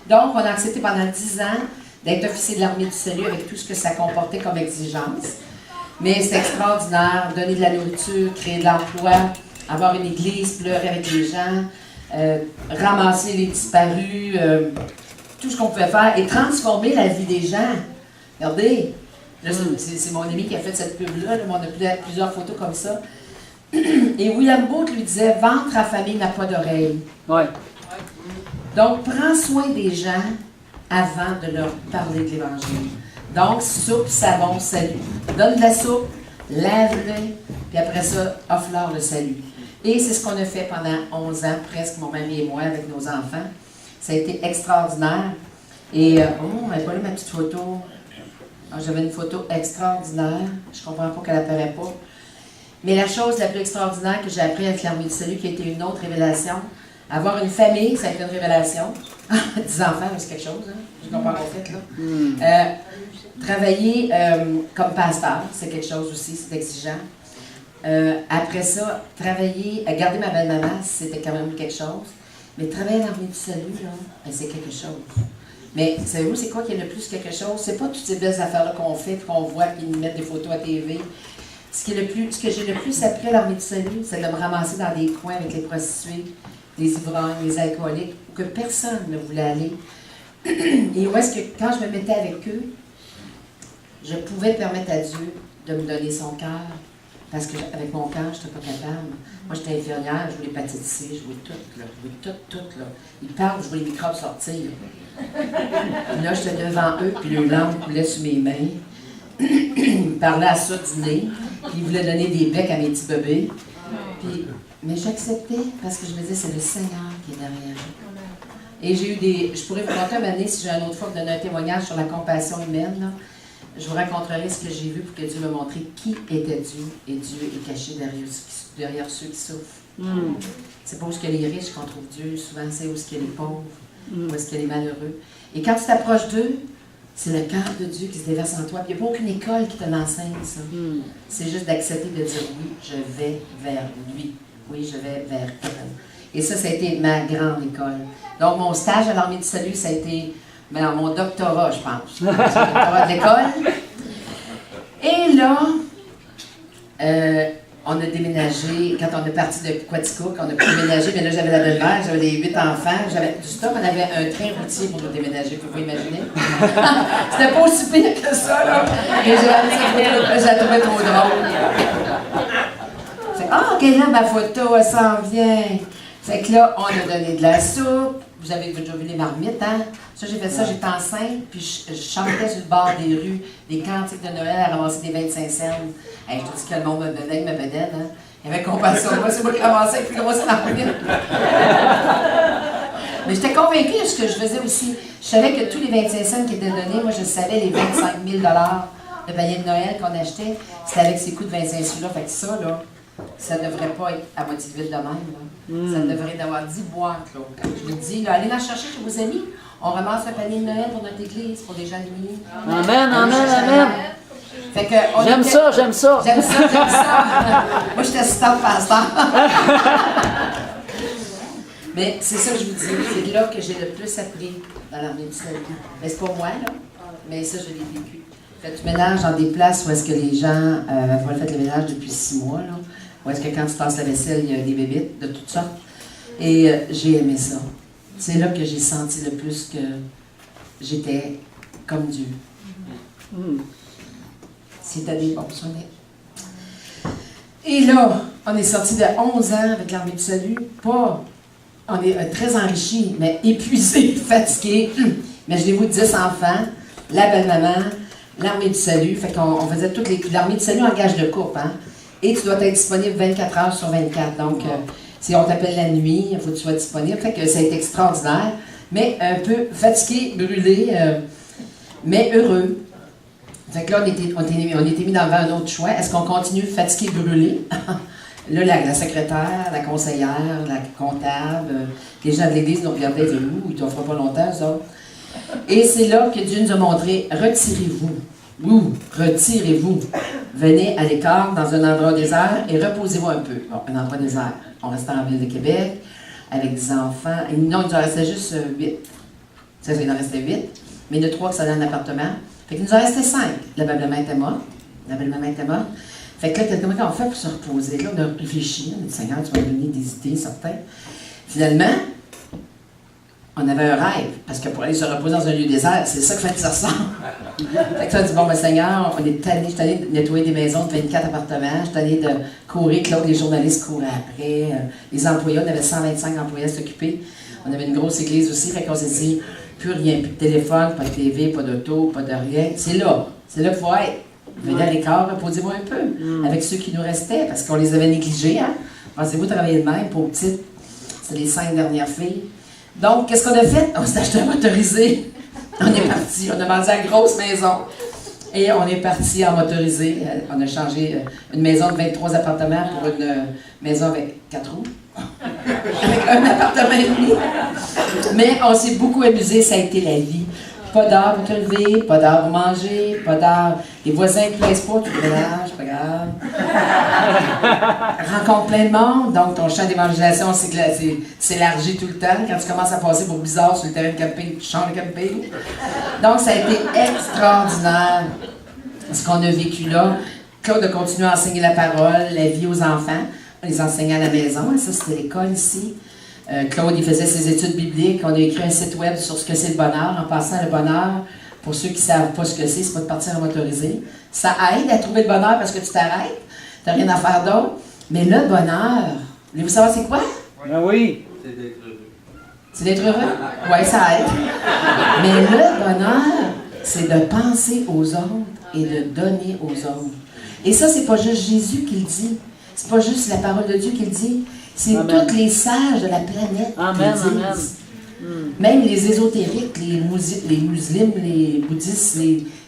Donc, on a accepté pendant 10 ans d'être officier de l'armée du salut avec tout ce que ça comportait comme exigence. Mais c'est extraordinaire, donner de la nourriture, créer de l'emploi, avoir une église, pleurer avec les gens, ramasser les disparus, tout ce qu'on pouvait faire et transformer la vie des gens. Regardez, là, c'est mon ami qui a fait cette pub-là, là, on a plusieurs photos comme ça. Et William Booth lui disait « Ventre affamé n'a pas d'oreille. » Ouais. Donc, prends soin des gens avant de leur parler de l'Évangile. Donc, soupe, savon, salut. Donne de la soupe, lave-le, puis après ça, offre-leur le salut. Et c'est ce qu'on a fait pendant 11 ans, presque, mon mari et moi, avec nos enfants. Ça a été extraordinaire. Et, oh, elle n'a pas lu ma petite photo. J'avais une photo extraordinaire. Je ne comprends pas qu'elle n'apparaît pas. Mais la chose la plus extraordinaire que j'ai appris avec l'Armée du Salut, qui a été une autre révélation, avoir une famille, ça a été une révélation. 10 enfants, c'est quelque chose, hein? Je comprends pas fait, là. Travailler comme pasteur, c'est quelque chose aussi, c'est exigeant. Après ça, travailler, garder ma belle-maman, c'était quand même quelque chose. Mais travailler à l'Armée du Salut, là, ben, c'est quelque chose. Mais savez-vous, c'est quoi qui est le plus quelque chose? C'est pas toutes ces belles affaires-là qu'on fait, puis qu'on voit, puis ils nous mettent des photos à TV. Ce que j'ai le plus appris à l'Armée du Salut, c'est de me ramasser dans des coins avec les prostituées, les ivrognes, les alcooliques, où que personne ne voulait aller. Et où est-ce que, quand je me mettais avec eux, je pouvais permettre à Dieu de me donner son cœur, parce qu'avec mon cœur, je n'étais pas capable. Moi, j'étais infirmière, je voulais l'hépatite C, je voulais tout, là. Ils parlent, je voulais les microbes sortir. Puis là, j'étais devant eux, puis le langue coulait sur mes mains. Ils me parlaient à ça du nez, puis ils voulaient donner des becs à mes petits bébés. Puis, mais j'acceptais, parce que je me disais, c'est le Seigneur qui est derrière. Et j'ai eu je pourrais vous raconter un moment donné, si j'ai une autre fois, vous donner un témoignage sur la compassion humaine, là. Je vous raconterai ce que j'ai vu pour que Dieu me montre qui était Dieu, et Dieu est caché derrière ceux qui souffrent. C'est pas où est-ce qu'il y a les riches qu'on trouve Dieu, souvent c'est où est-ce qu'il y a les pauvres, où est-ce qu'il y a les malheureux. Et quand tu t'approches d'eux, c'est le cœur de Dieu qui se déverse en toi. Puis il n'y a pas aucune école qui te l'enseigne, ça. C'est juste d'accepter de dire oui, je vais vers lui. Oui, je vais vers elle. Et ça a été ma grande école. Donc, mon stage à l'Armée du Salut, ça a été mon doctorat, je pense. Mon doctorat de l'école. Et là, on a déménagé, quand on est parti de Quaticook, on a pu déménager, mais là, j'avais la belle-mère, j'avais les 8 enfants, du stop, on avait un train routier pour nous déménager, pouvez-vous imaginer? C'était pas aussi pire que ça, là. Et je la trouvais trop drôle. Ah, OK, là, ma photo, elle s'en vient. Fait que là, on a donné de la soupe. Vous avez déjà vu les marmites, hein? Ça, j'ai fait ça, j'étais enceinte, puis je chantais sur le bord des rues, des cantiques de Noël à ramasser des 25 cents. Hey, je te dis que le monde me donnait avec ma bedaine, hein? Il y avait compassion. Moi, c'est moi qui ramassais avec plus grosse marmite. Mais j'étais convaincue de ce que je faisais aussi. Je savais que tous les 25 cents qui étaient donnés, moi, je savais les 25 000 de panier de Noël qu'on achetait, c'était avec ces coups de 25 sous-là. Fait que ça, là, ça ne devrait pas être à moitié de vide de même. Là. Ça devrait avoir 10 boîtes. Là. Je vous dis, là, allez la chercher chez vos amis. On ramasse le panier de Noël pour notre église, pour les gens de nuit. Amen, amen, amen. Fait que j'aime ça. J'aime ça. Moi, j'étais assistante pasteur. Mais c'est ça que je vous dis. C'est là que j'ai le plus appris dans l'Armée du Salut. Mais c'est pas moi, là. Mais ça, je l'ai vécu. Faites du ménage dans des places où est-ce que les gens vont faire le ménage depuis 6 mois, là. Où est-ce que quand tu tasses la vaisselle, il y a des bébites de toutes sortes. Et j'ai aimé ça. C'est là que j'ai senti le plus que j'étais comme Dieu. C'était des bons souvenirs. Et là, on est sorti de 11 ans avec l'Armée du Salut. On est très enrichis, mais épuisés, fatigués. Imaginez-vous 10 enfants, la belle-maman, l'Armée du Salut. Fait qu'on faisait toutes les... L'Armée du Salut engage de coupe, hein? Et tu dois être disponible 24 heures sur 24. Donc, si on t'appelle la nuit, il faut que tu sois disponible. Fait que ça a été extraordinaire, mais un peu fatigué, brûlé, mais heureux. Fait que là, on était mis devant un autre choix. Est-ce qu'on continue fatigué, brûlé? Là, la secrétaire, la conseillère, la comptable, les gens de l'église nous regardaient de nous, ils ne t'en feront pas longtemps, ça. Et c'est là que Dieu nous a montré, retirez-vous. Retirez-vous. Venez à l'écart dans un endroit désert et reposez-vous un peu. Bon, un endroit désert. On restait en ville de Québec avec des enfants. Et non, il nous en restait juste 8. Ça, il en restait 8. Mais il y en a 3 qui s'allaient en appartement. Fait qu'il nous en restait 5. La belle-maman était morte. Fait que là, comment on fait pour se reposer? Là, on a réfléchi. On a dit, Seigneur, tu vas nous donner des idées, certaines. Finalement, on avait un rêve, parce que pour aller se reposer dans un lieu désert, c'est ça que fait que ça ressemble. Fait que ça, on dit, bon, ben Seigneur, je suis allée de nettoyer des maisons de 24 appartements, je suis allée de courir, Claude, les journalistes couraient après, les employés, on avait 125 employés à s'occuper. On avait une grosse église aussi, fait qu'on s'est dit, Plus rien, plus de téléphone, pas de TV, pas d'auto, pas de rien. C'est là. C'est là qu'il faut être. Venez à l'écart, reposez-vous un peu. Avec ceux qui nous restaient, parce qu'on les avait négligés. Hein? Pensez-vous travailler de même, pour petites? C'est les 5 dernières filles. Donc, qu'est-ce qu'on a fait? On s'est acheté un motorisé. On est parti. On a vendu la grosse maison. Et on est parti en motorisé. On a changé une maison de 23 appartements pour une maison avec 4 roues. Avec un appartement et demi. Mais on s'est beaucoup amusé, ça a été la vie. Pas d'heure pour te lever, pas d'heure pour manger, pas d'heure. Les voisins ne te plaisent pas, tu te ménages, pas grave. Rencontre plein de monde, donc ton champ d'évangélisation s'élargit tout le temps. Quand tu commences à passer pour bizarre sur le terrain de camping, tu changes de camping. Donc ça a été extraordinaire ce qu'on a vécu là. Claude a continué à enseigner la parole, la vie aux enfants. On les enseignait à la maison, ça c'était l'école ici. Claude, il faisait ses études bibliques. On a écrit un site web sur ce que c'est le bonheur. En passant, le bonheur, pour ceux qui ne savent pas ce que c'est pas de partir en motorisé. Ça aide à trouver le bonheur parce que tu t'arrêtes. Tu n'as rien à faire d'autre. Mais le bonheur, voulez-vous savoir c'est quoi? Ben oui. C'est d'être heureux. C'est d'être heureux? Oui, ça aide. Mais le bonheur, c'est de penser aux autres et de donner aux autres. Et ça, c'est pas juste Jésus qui le dit. C'est pas juste la parole de Dieu qui le dit. C'est tous les sages de la planète Amen, qui le disent. Même les ésotériques, les musulmans, les bouddhistes,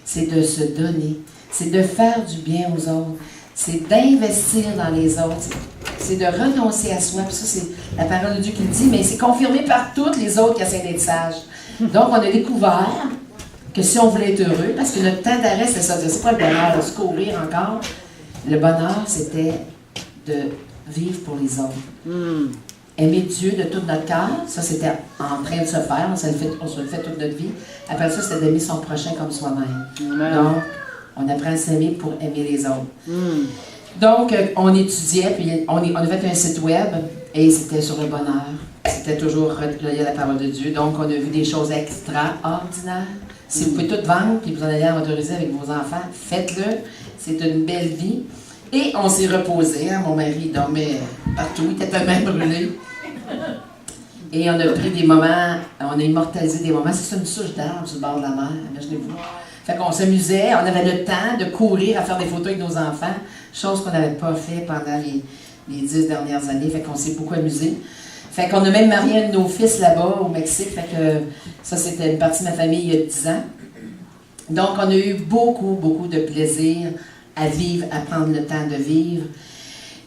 c'est de se donner. C'est de faire du bien aux autres. C'est d'investir dans les autres. C'est de renoncer à soi. Puis ça, c'est la parole de Dieu qui le dit, mais c'est confirmé par toutes les autres qui essaient d'être sages. Donc, on a découvert que si on voulait être heureux, parce que notre temps d'arrêt, c'est ça. C'est pas le bonheur de se courir encore. Le bonheur, c'était de vivre pour les autres. Aimer Dieu de tout notre cœur, ça c'était en train de se faire, on se le fait toute notre vie. Après ça, c'était d'aimer son prochain comme soi-même. Donc, on apprend à s'aimer pour aimer les autres. Donc, on étudiait, puis on a fait un site web, et c'était sur le bonheur. C'était toujours relié à la parole de Dieu. Donc, on a vu des choses extraordinaires. Si vous pouvez tout vendre, puis vous en allez à motoriser avec vos enfants, faites-le. C'est une belle vie. Et on s'est reposé, hein? Mon mari dormait partout, il était tellement brûlé. Et on a pris des moments, on a immortalisé des moments, c'est une souche d'arbre sur le bord de la mer, imaginez-vous. Fait qu'on s'amusait, on avait le temps de courir à faire des photos avec nos enfants, chose qu'on n'avait pas fait pendant les 10 dernières années, fait qu'on s'est beaucoup amusé. Fait qu'on a même marié un de nos fils là-bas, au Mexique, fait que ça c'était une partie de ma famille il y a 10 ans. Donc on a eu beaucoup, beaucoup de plaisir à vivre, à prendre le temps de vivre.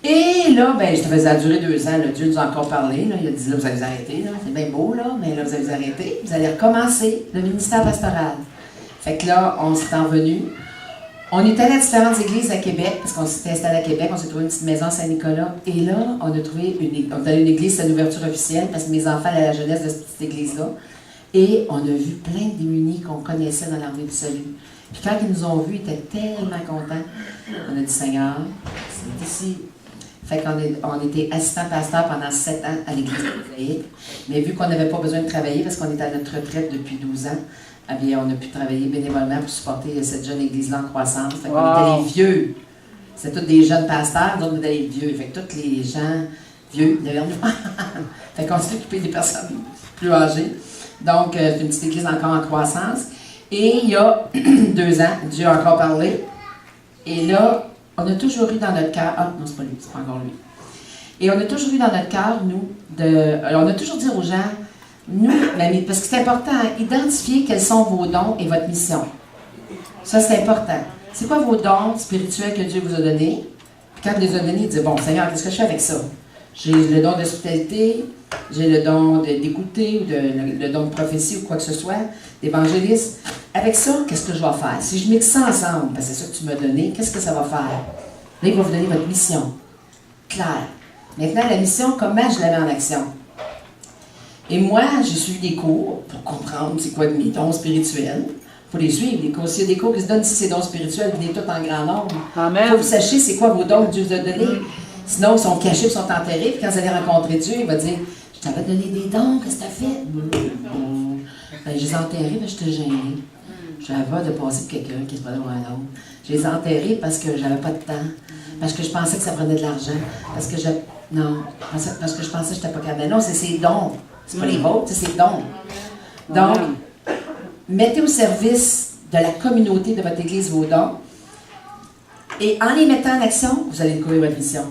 Et là, ben, ça faisait durer 2 ans, là, Dieu nous a encore parlé, là, il a dit, là, vous allez vous arrêter, là, c'est bien beau, là, mais là, vous allez vous arrêter, vous allez recommencer le ministère pastoral. Fait que là, on s'est envenu. On est allé à différentes églises à Québec, parce qu'on s'était installé à Québec, on s'est trouvé une petite maison à Saint-Nicolas, et là, on a trouvé on est allé à une église, c'est une ouverture officielle, parce que mes enfants allaient à la jeunesse de cette petite église-là, et on a vu plein de démunis qu'on connaissait dans l'armée du salut. Puis quand ils nous ont vus, ils étaient tellement contents. On a dit, Seigneur, c'est ici. Fait qu'on était assistant pasteur pendant 7 ans à l'église catholique. Mais vu qu'on n'avait pas besoin de travailler, parce qu'on était à notre retraite depuis 12 ans, eh bien, on a pu travailler bénévolement pour supporter cette jeune église-là en croissance. Fait qu'on était les vieux. C'était tous des jeunes pasteurs, d'autres étaient les vieux. Fait que tous les gens vieux, derrière nous. Fait qu'on s'est occupé des personnes plus âgées. Donc, c'est une petite église encore en croissance. Et il y a 2 ans, Dieu a encore parlé. Et là, on a toujours eu dans notre cœur... Ah, non, c'est pas lui, c'est pas encore lui. Et on a toujours eu dans notre cœur, nous, on a toujours dit aux gens, nous, parce que c'est important, identifier quels sont vos dons et votre mission. Ça, c'est important. C'est quoi vos dons spirituels que Dieu vous a donnés? Puis quand il les a donnés, il dit, bon, Seigneur, qu'est-ce que je fais avec ça? J'ai le don d'hospitalité, j'ai le don d'écouter, ou le don de prophétie, ou quoi que ce soit, d'évangéliste. Avec ça, qu'est-ce que je vais faire? Si je mixe ça ensemble, parce que c'est ça que tu m'as donné, qu'est-ce que ça va faire? Là, il va vous donner votre mission. Claire. Maintenant, la mission, comment je la mets en action? Et moi, j'ai suivi des cours pour comprendre c'est quoi mes dons spirituels. Il faut les suivre, les cours. S'il y a des cours qui se donnent ici, ces dons spirituels, venez tous en grand nombre. Amen. Il faut que vous sachiez c'est quoi vos dons que Dieu vous a donnés. Sinon, ils sont cachés, ils sont enterrés. Puis quand vous allez rencontrer Dieu, il va dire, je t'avais donné des dons, qu'est-ce que tu as fait? Ben, je les ai enterrés, mais je t'ai gêné. J'avais de passer pour quelqu'un qui se prenait pour un autre. Je les ai enterrés parce que j'avais pas de temps. Parce que je pensais que ça prenait de l'argent. Parce que je pensais que je n'étais pas capable. Non, c'est ses dons. C'est pas les vôtres, c'est ses dons. Donc, mettez au service de la communauté de votre Église vos dons. Et en les mettant en action, vous allez découvrir votre mission.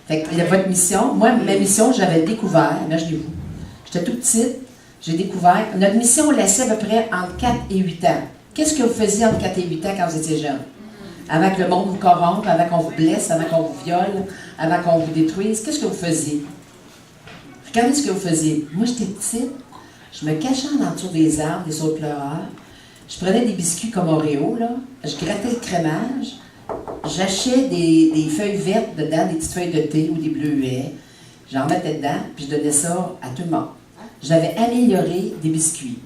Fait que votre mission, moi, ma mission, j'avais découvert, imaginez-vous, j'étais toute petite, j'ai découvert, notre mission, on laissait à peu près entre 4 et 8 ans. Qu'est-ce que vous faisiez entre 4 et 8 ans quand vous étiez jeune? Avant que le monde vous corrompe, avant qu'on vous blesse, avant qu'on vous viole, avant qu'on vous détruise, qu'est-ce que vous faisiez? Regardez ce que vous faisiez. Moi, j'étais petite, je me cachais en entour des arbres, des saules pleureurs, je prenais des biscuits comme Oreo, là, je grattais le crémage, j'achetais des feuilles vertes dedans, des petites feuilles de thé ou des bleuets, j'en mettais dedans, puis je donnais ça à tout le monde. J'avais amélioré des biscuits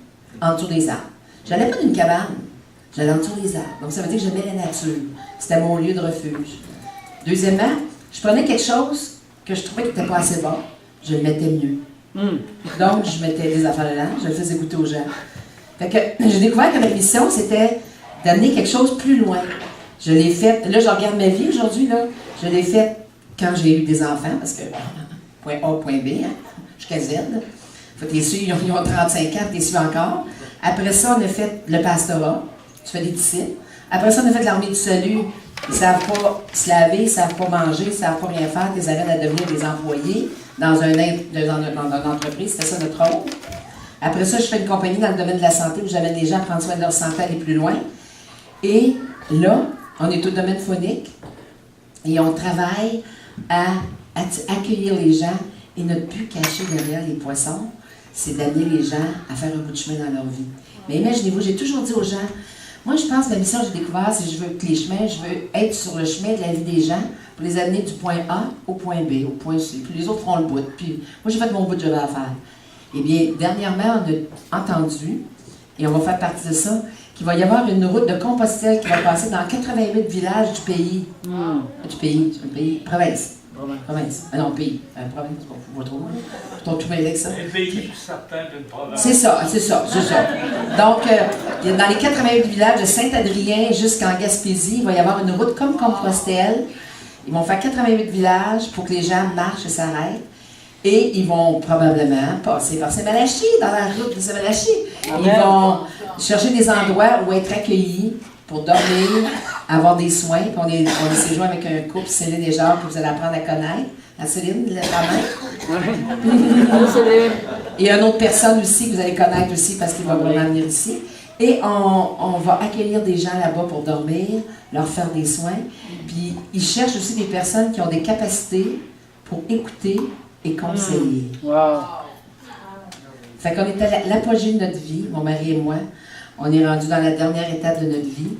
en dessous des arbres. Je n'allais pas d'une cabane, j'allais en dessous des arbres. Donc ça veut dire que j'aimais la nature. C'était mon lieu de refuge. Deuxièmement, je prenais quelque chose que je trouvais qui n'était pas assez bon, je le mettais mieux. Donc je mettais des affaires dedans, je le faisais goûter aux gens. Fait que j'ai découvert que ma mission, c'était d'amener quelque chose plus loin. Je l'ai faite, là je regarde ma vie aujourd'hui, là, je l'ai faite quand j'ai eu des enfants, parce que point A, point B, hein, jusqu'à Z. T'es sûr, ils ont 35 ans, t'es sûr encore. Après ça, on a fait le pastorat, tu fais des disciples. Après ça, on a fait l'armée du salut. Ils ne savent pas se laver, ils ne savent pas manger, ils ne savent pas rien faire, ils amènent à devenir des employés dans une entreprise, c'était ça notre rôle. Après ça, je fais une compagnie dans le domaine de la santé où j'amène les gens à prendre soin de leur santé, aller plus loin. Et là, on est au domaine phonique et on travaille à accueillir les gens et notre but caché derrière les poissons, c'est d'amener les gens à faire un bout de chemin dans leur vie. Mais imaginez-vous, j'ai toujours dit aux gens, moi je pense que la mission que j'ai découvert, c'est que je veux que les chemins, je veux être sur le chemin de la vie des gens pour les amener du point A au point B, au point C. Puis les autres feront le bout. Puis moi j'ai fait mon bout de j'avais à faire. Eh bien, dernièrement, on a entendu, et on va faire partie de ça, qu'il va y avoir une route de Compostelle qui va passer dans 88 villages du pays. Du pays, province. Province. Ah non, pays. Province, c'est pas trop. Je suis tout mêlé avec ça. Un pays certain d'une province. C'est ça. Donc, dans les 88 villages de Saint-Adrien jusqu'en Gaspésie, il va y avoir une route comme Compostelle. Ils vont faire 88 villages pour que les gens marchent et s'arrêtent. Et ils vont probablement passer par Saint-Malachie, dans la route de Saint-Malachie. Ils vont chercher des endroits où être accueillis pour dormir, avoir des soins. Puis on est séjour avec un couple, Céline et Jacques, que vous allez apprendre à connaître. La Céline, la main. Et une autre personne aussi que vous allez connaître aussi parce qu'il va vraiment venir ici. Et on va accueillir des gens là-bas pour dormir, leur faire des soins. Puis ils cherchent aussi des personnes qui ont des capacités pour écouter et conseiller. Wow. Fait qu'on est à l'apogée de notre vie, mon mari et moi. On est rendu dans la dernière étape de notre vie.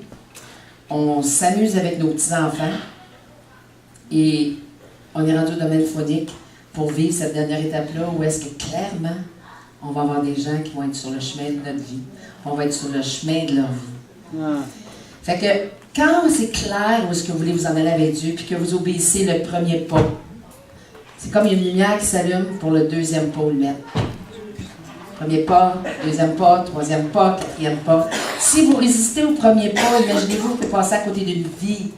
On s'amuse avec nos petits-enfants. Et on est rendu au domaine phonique pour vivre cette dernière étape-là où est-ce que clairement, on va avoir des gens qui vont être sur le chemin de notre vie. On va être sur le chemin de leur vie. Fait que quand c'est clair où est-ce que vous voulez vous en aller avec Dieu puis que vous obéissez le premier pas, c'est comme une lumière qui s'allume pour le deuxième pas où le mettre. Premier pas, deuxième pas, troisième pas, quatrième pas. Si vous résistez au premier pas, imaginez-vous, vous pouvez passer à côté d'une vie.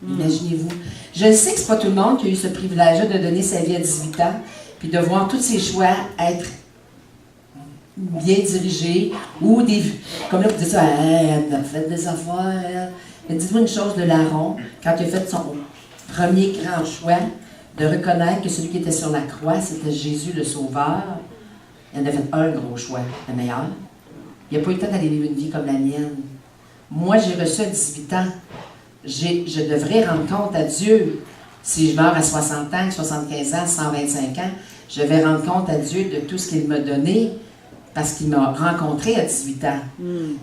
Imaginez-vous. Je sais que c'est pas tout le monde qui a eu ce privilège-là de donner sa vie à 18 ans, puis de voir tous ses choix être bien dirigés, ou des... Comme là, vous dites ça, elle a fait des affaires. Mais dites-vous une chose de Larron, quand il a fait son premier grand choix, de reconnaître que celui qui était sur la croix, c'était Jésus le Sauveur. Il en a fait un gros choix, le meilleur. Il n'a pas eu le temps d'aller vivre une vie comme la mienne. Moi, j'ai reçu à 18 ans. Je devrais rendre compte à Dieu. Si je meurs à 60 ans, 75 ans, 125 ans, je vais rendre compte à Dieu de tout ce qu'il m'a donné parce qu'il m'a rencontré à 18 ans.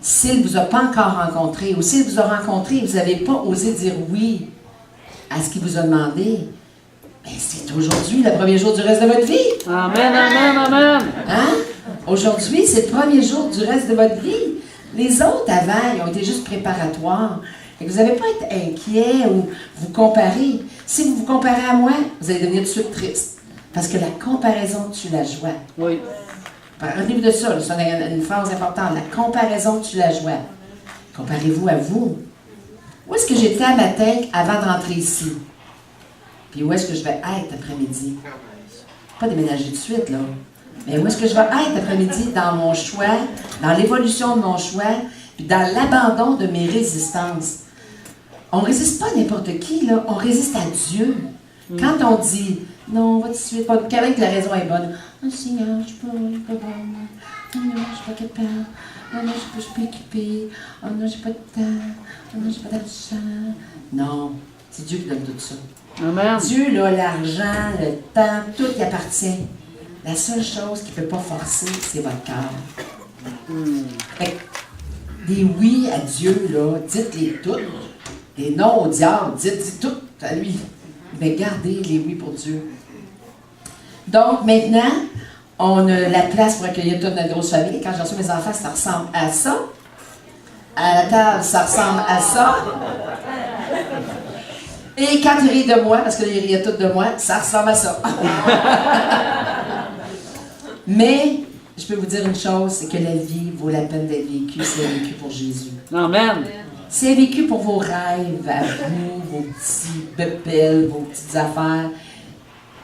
S'il ne vous a pas encore rencontré ou s'il vous a rencontré et vous n'avez pas osé dire oui à ce qu'il vous a demandé, ben, c'est aujourd'hui le premier jour du reste de votre vie. Amen, amen, amen. Hein? Aujourd'hui, c'est le premier jour du reste de votre vie. Les autres, avant, ils ont été juste préparatoires. Et vous n'avez pas à être inquiet ou vous comparer. Si vous vous comparez à moi, vous allez devenir tout de suite triste. Parce que la comparaison tue la joie. Oui. Rappelez-vous de ça, c'est une phrase importante. La comparaison tue la joie. Comparez-vous à vous. Où est-ce que j'étais à matin avant de rentrer ici? Puis où est-ce que je vais être après-midi? Pas déménager tout de suite, là. Mais où est-ce que je vais être après-midi? Dans mon choix, dans l'évolution de mon choix, puis dans l'abandon de mes résistances. On ne résiste pas à n'importe qui, là. On résiste à Dieu. Quand on dit, non, on va tout de suite, pas quand même que la raison est bonne. Oh Seigneur, je ne suis pas bonne. Oh non, je ne suis pas capable. Oh non, je ne suis pas occupée. Oh non, j'ai pas de temps. Oh non, j'ai pas d'argent. Non, c'est Dieu qui donne tout ça. Amen. Dieu, là, l'argent, le temps, tout y appartient. La seule chose qu'il ne peut pas forcer, c'est votre cœur. Fait que des oui à Dieu, là, dites-les toutes. Des non au diable, dites toutes à lui. Mais gardez les oui pour Dieu. Donc, maintenant, on a la place pour accueillir toute notre grosse famille. Quand j'ai reçu mes enfants, ça ressemble à ça. À la table, ça ressemble à ça. Et quand ils rient de moi, parce qu'ils riaient tous de moi, ça ressemble à ça. Mais, je peux vous dire une chose, c'est que la vie vaut la peine d'être vécue si elle est vécue pour Jésus. Amen. Si elle est vécue pour vos rêves, à vous, vos petits bébelles, vos petites affaires,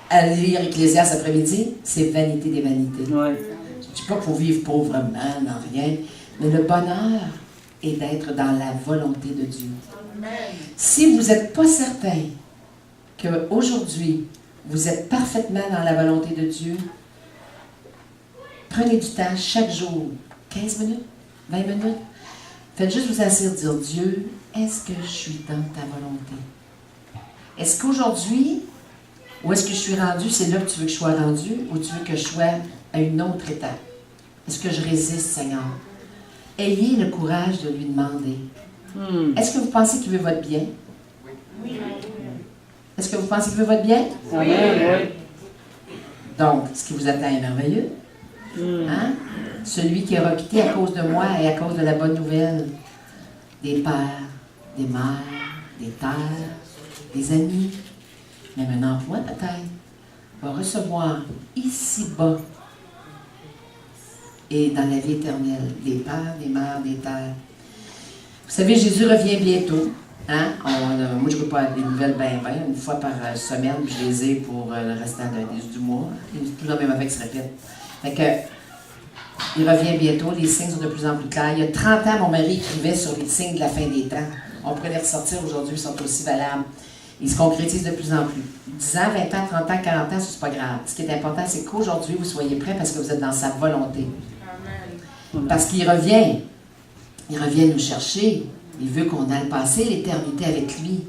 à lire Ecclésiaste après-midi, c'est vanité des vanités. Ouais. Je ne dis pas qu'il faut vivre pauvrement, dans rien, mais le bonheur est d'être dans la volonté de Dieu. Si vous n'êtes pas certain qu'aujourd'hui, vous êtes parfaitement dans la volonté de Dieu, prenez du temps chaque jour, 15 minutes, 20 minutes. Faites juste vous asseoir et dire, Dieu, est-ce que je suis dans ta volonté? Est-ce qu'aujourd'hui, où est-ce que je suis rendu, c'est là que tu veux que je sois rendu, ou tu veux que je sois à une autre étape? Est-ce que je résiste, Seigneur? Ayez le courage de lui demander. Est-ce que vous pensez qu'il veut votre bien? Oui. Est-ce que vous pensez qu'il veut votre bien? Oui. Donc, ce qui vous attend est merveilleux. Hein? Celui qui aura quitté à cause de moi et à cause de la bonne nouvelle des pères, des mères, des terres, des amis, même un emploi peut-être, va recevoir ici-bas et dans la vie éternelle des pères, des mères, des terres. Vous savez, Jésus revient bientôt. Hein? Moi, je ne veux pas des nouvelles une fois par semaine, puis je les ai pour le restant du mois. Tout le même avec se répète. Fait que, il revient bientôt, les signes sont de plus en plus clairs. Il y a 30 ans, mon mari écrivait sur les signes de la fin des temps. On pourrait les ressortir aujourd'hui, ils sont aussi valables. Ils se concrétisent de plus en plus. 10 ans, 20 ans, 30 ans, 40 ans, ça, c'est pas grave. Ce qui est important, c'est qu'aujourd'hui, vous soyez prêts parce que vous êtes dans sa volonté. Amen. Parce qu'il revient. Il revient nous chercher. Il veut qu'on aille passer l'éternité avec lui.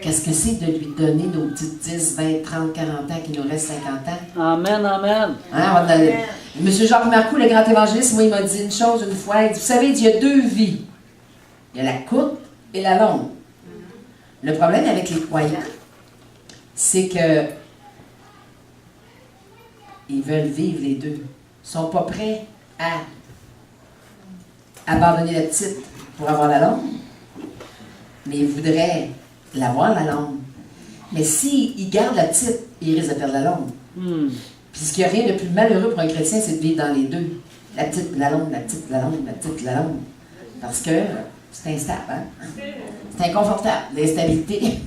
Qu'est-ce que c'est de lui donner nos petites 10, 20, 30, 40 ans qui nous restent 50 ans? Amen, amen. Hein, Monsieur Jacques Marcoux, le grand évangéliste, moi, il m'a dit une chose une fois. Il dit, vous savez, il y a deux vies. Il y a la courte et la longue. Le problème avec les croyants, c'est que ils veulent vivre les deux. Ils ne sont pas prêts à abandonner la petite pour avoir la longue, mais ils voudraient l'avoir, la longue. Mais s'ils gardent la petite, ils risquent de perdre la longue. Puisqu'il n'y a rien de plus malheureux pour un chrétien, c'est de vivre dans les deux. La petite, la longue, la petite, la longue, la petite, la longue. Parce que c'est instable, hein? C'est inconfortable, l'instabilité.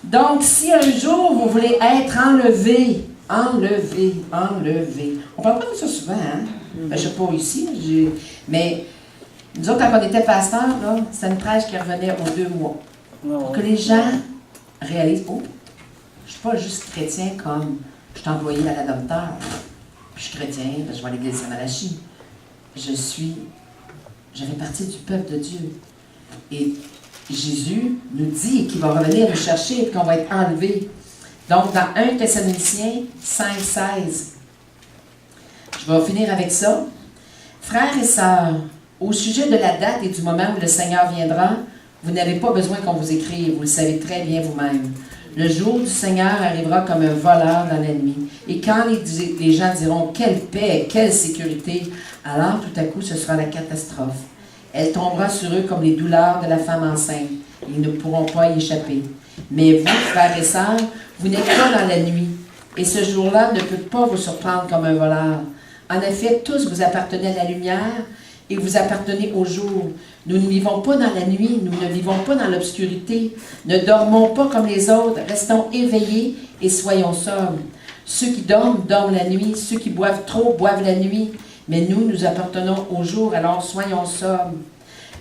Donc, si un jour vous voulez être enlevé, on ne parle pas de ça souvent, hein? Ben, je ne sais pas ici, mais nous autres, quand on était pasteurs, c'était une prêche qui revenait aux 2 mois. Pour que les gens réalisent, oh, je ne suis pas juste chrétien comme je suis employé à l'adopteur. Je suis chrétien, je vais à l'église Saint-Malachie. Je fais partie du peuple de Dieu. Et Jésus nous dit qu'il va revenir nous chercher et qu'on va être enlevé. Donc, dans 1 Thessaloniciens 5,16, je vais finir avec ça. Frères et sœurs, au sujet de la date et du moment où le Seigneur viendra, vous n'avez pas besoin qu'on vous écrive, vous le savez très bien vous-même. Le jour du Seigneur arrivera comme un voleur dans la nuit. Et quand les gens diront « Quelle paix, quelle sécurité », alors tout à coup ce sera la catastrophe. Elle tombera sur eux comme les douleurs de la femme enceinte. Ils ne pourront pas y échapper. Mais vous, frères et sœurs, vous n'êtes pas dans la nuit. Et ce jour-là ne peut pas vous surprendre comme un voleur. En effet, tous vous appartenez à la lumière et vous appartenez au jour. Nous ne vivons pas dans la nuit, nous ne vivons pas dans l'obscurité. Ne dormons pas comme les autres, restons éveillés et soyons sobres. Ceux qui dorment, dorment la nuit. Ceux qui boivent trop, boivent la nuit. Mais nous, nous appartenons au jour, alors soyons sobres.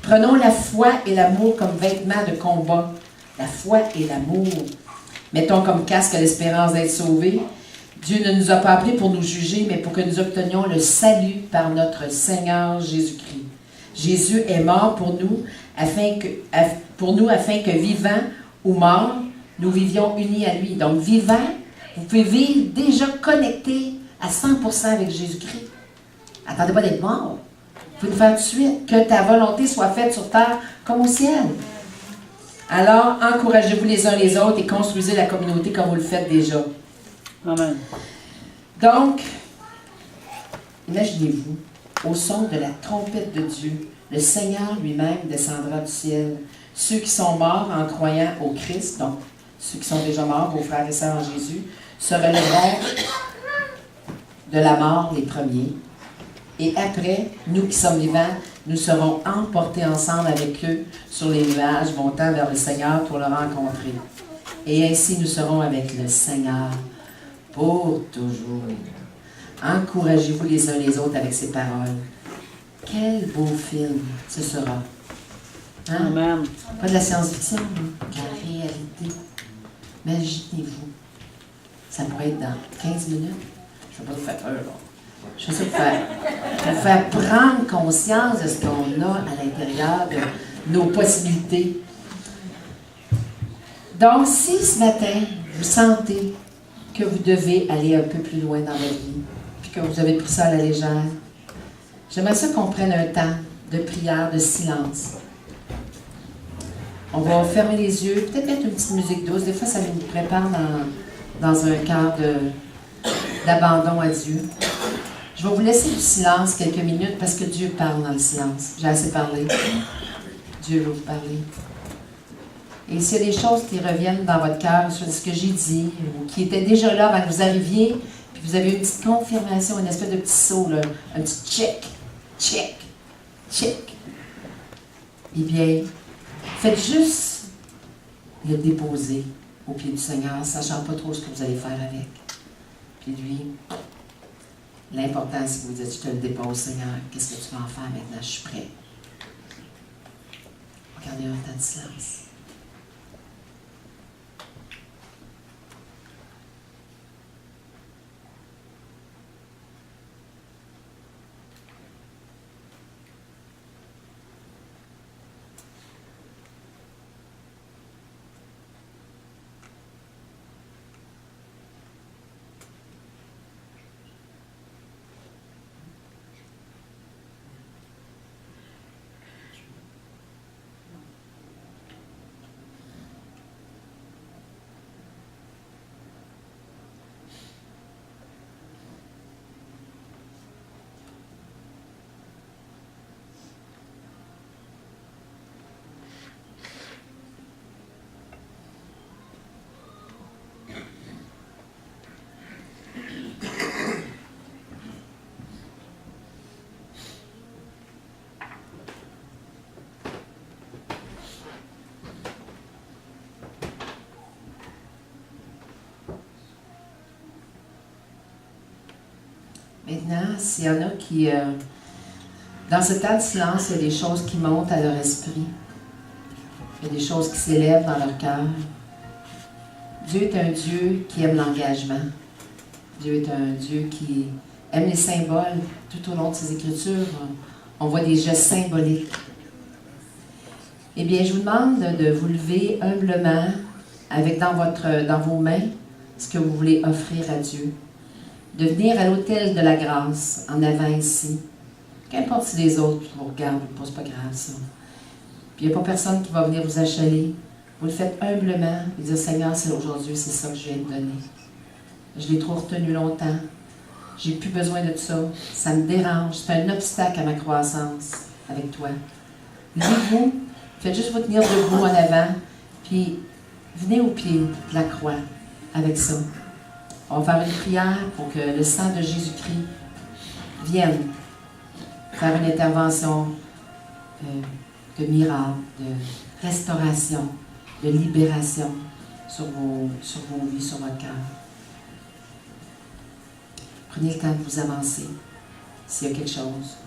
Prenons la foi et l'amour comme vêtements de combat. La foi et l'amour. Mettons comme casque l'espérance d'être sauvés. Dieu ne nous a pas appelés pour nous juger, mais pour que nous obtenions le salut par notre Seigneur Jésus-Christ. Jésus est mort pour nous, afin que vivant ou mort, nous vivions unis à lui. Donc, vivant, vous pouvez vivre déjà connecté à 100% avec Jésus-Christ. Attendez pas d'être mort. Vous pouvez le faire tout de suite. Que ta volonté soit faite sur terre comme au ciel. Alors, encouragez-vous les uns les autres et construisez la communauté comme vous le faites déjà. Amen. Donc, imaginez-vous, au son de la trompette de Dieu, le Seigneur lui-même descendra du ciel. Ceux qui sont morts en croyant au Christ, donc ceux qui sont déjà morts, vos frères et sœurs en Jésus, se relèveront de la mort les premiers. Et après, nous qui sommes vivants, nous serons emportés ensemble avec eux sur les nuages, montant vers le Seigneur pour le rencontrer. Et ainsi nous serons avec le Seigneur pour toujours. Encouragez-vous les uns les autres avec ces paroles. Quel beau film ce sera. Hein? Amen. Pas de la science-fiction, de la réalité. Imaginez-vous. Ça pourrait être dans 15 minutes. Je ne vais pas vous faire peur, là. Je veux vous faire prendre conscience de ce qu'on a à l'intérieur de nos possibilités. Donc, si ce matin, vous sentez que vous devez aller un peu plus loin dans votre vie, puis que vous avez pris ça à la légère, j'aimerais ça qu'on prenne un temps de prière, de silence. On va fermer les yeux, peut-être mettre une petite musique douce. Des fois, ça nous prépare dans un cœur d'abandon à Dieu. Je vais vous laisser du silence quelques minutes parce que Dieu parle dans le silence. J'ai assez parlé. Dieu veut vous parler. Et s'il y a des choses qui reviennent dans votre cœur sur ce que j'ai dit, ou qui étaient déjà là avant que vous arriviez, puis vous avez une petite confirmation, une espèce de petit saut, là, un petit check, check, check. Eh bien, faites juste le déposer au pied du Seigneur, sachant pas trop ce que vous allez faire avec. Puis lui, l'important, c'est que vous dites, je te le dépose, Seigneur, qu'est-ce que tu vas en faire maintenant? Je suis prêt. Regardez un temps de silence. Maintenant, s'il y en a qui, dans ce temps de silence, il y a des choses qui montent à leur esprit. Il y a des choses qui s'élèvent dans leur cœur. Dieu est un Dieu qui aime l'engagement. Dieu est un Dieu qui aime les symboles. Tout au long de ses Écritures, on voit des gestes symboliques. Eh bien, je vous demande de vous lever humblement avec dans vos mains ce que vous voulez offrir à Dieu. De venir à l'autel de la grâce, en avant ici. Qu'importe si les autres vous regardent, c'est pas grave ça. Puis il n'y a pas personne qui va venir vous achaler. Vous le faites humblement et dire, Seigneur, c'est aujourd'hui, c'est ça que je viens de donner. Je l'ai trop retenu longtemps. J'ai plus besoin de ça. Ça me dérange. C'est un obstacle à ma croissance avec toi. Levez-vous, faites juste vous tenir debout en avant, puis venez au pied de la croix avec ça. On va faire une prière pour que le sang de Jésus-Christ vienne faire une intervention de miracle, de restauration, de libération sur vos vies, sur votre cœur. Prenez le temps de vous avancer s'il y a quelque chose.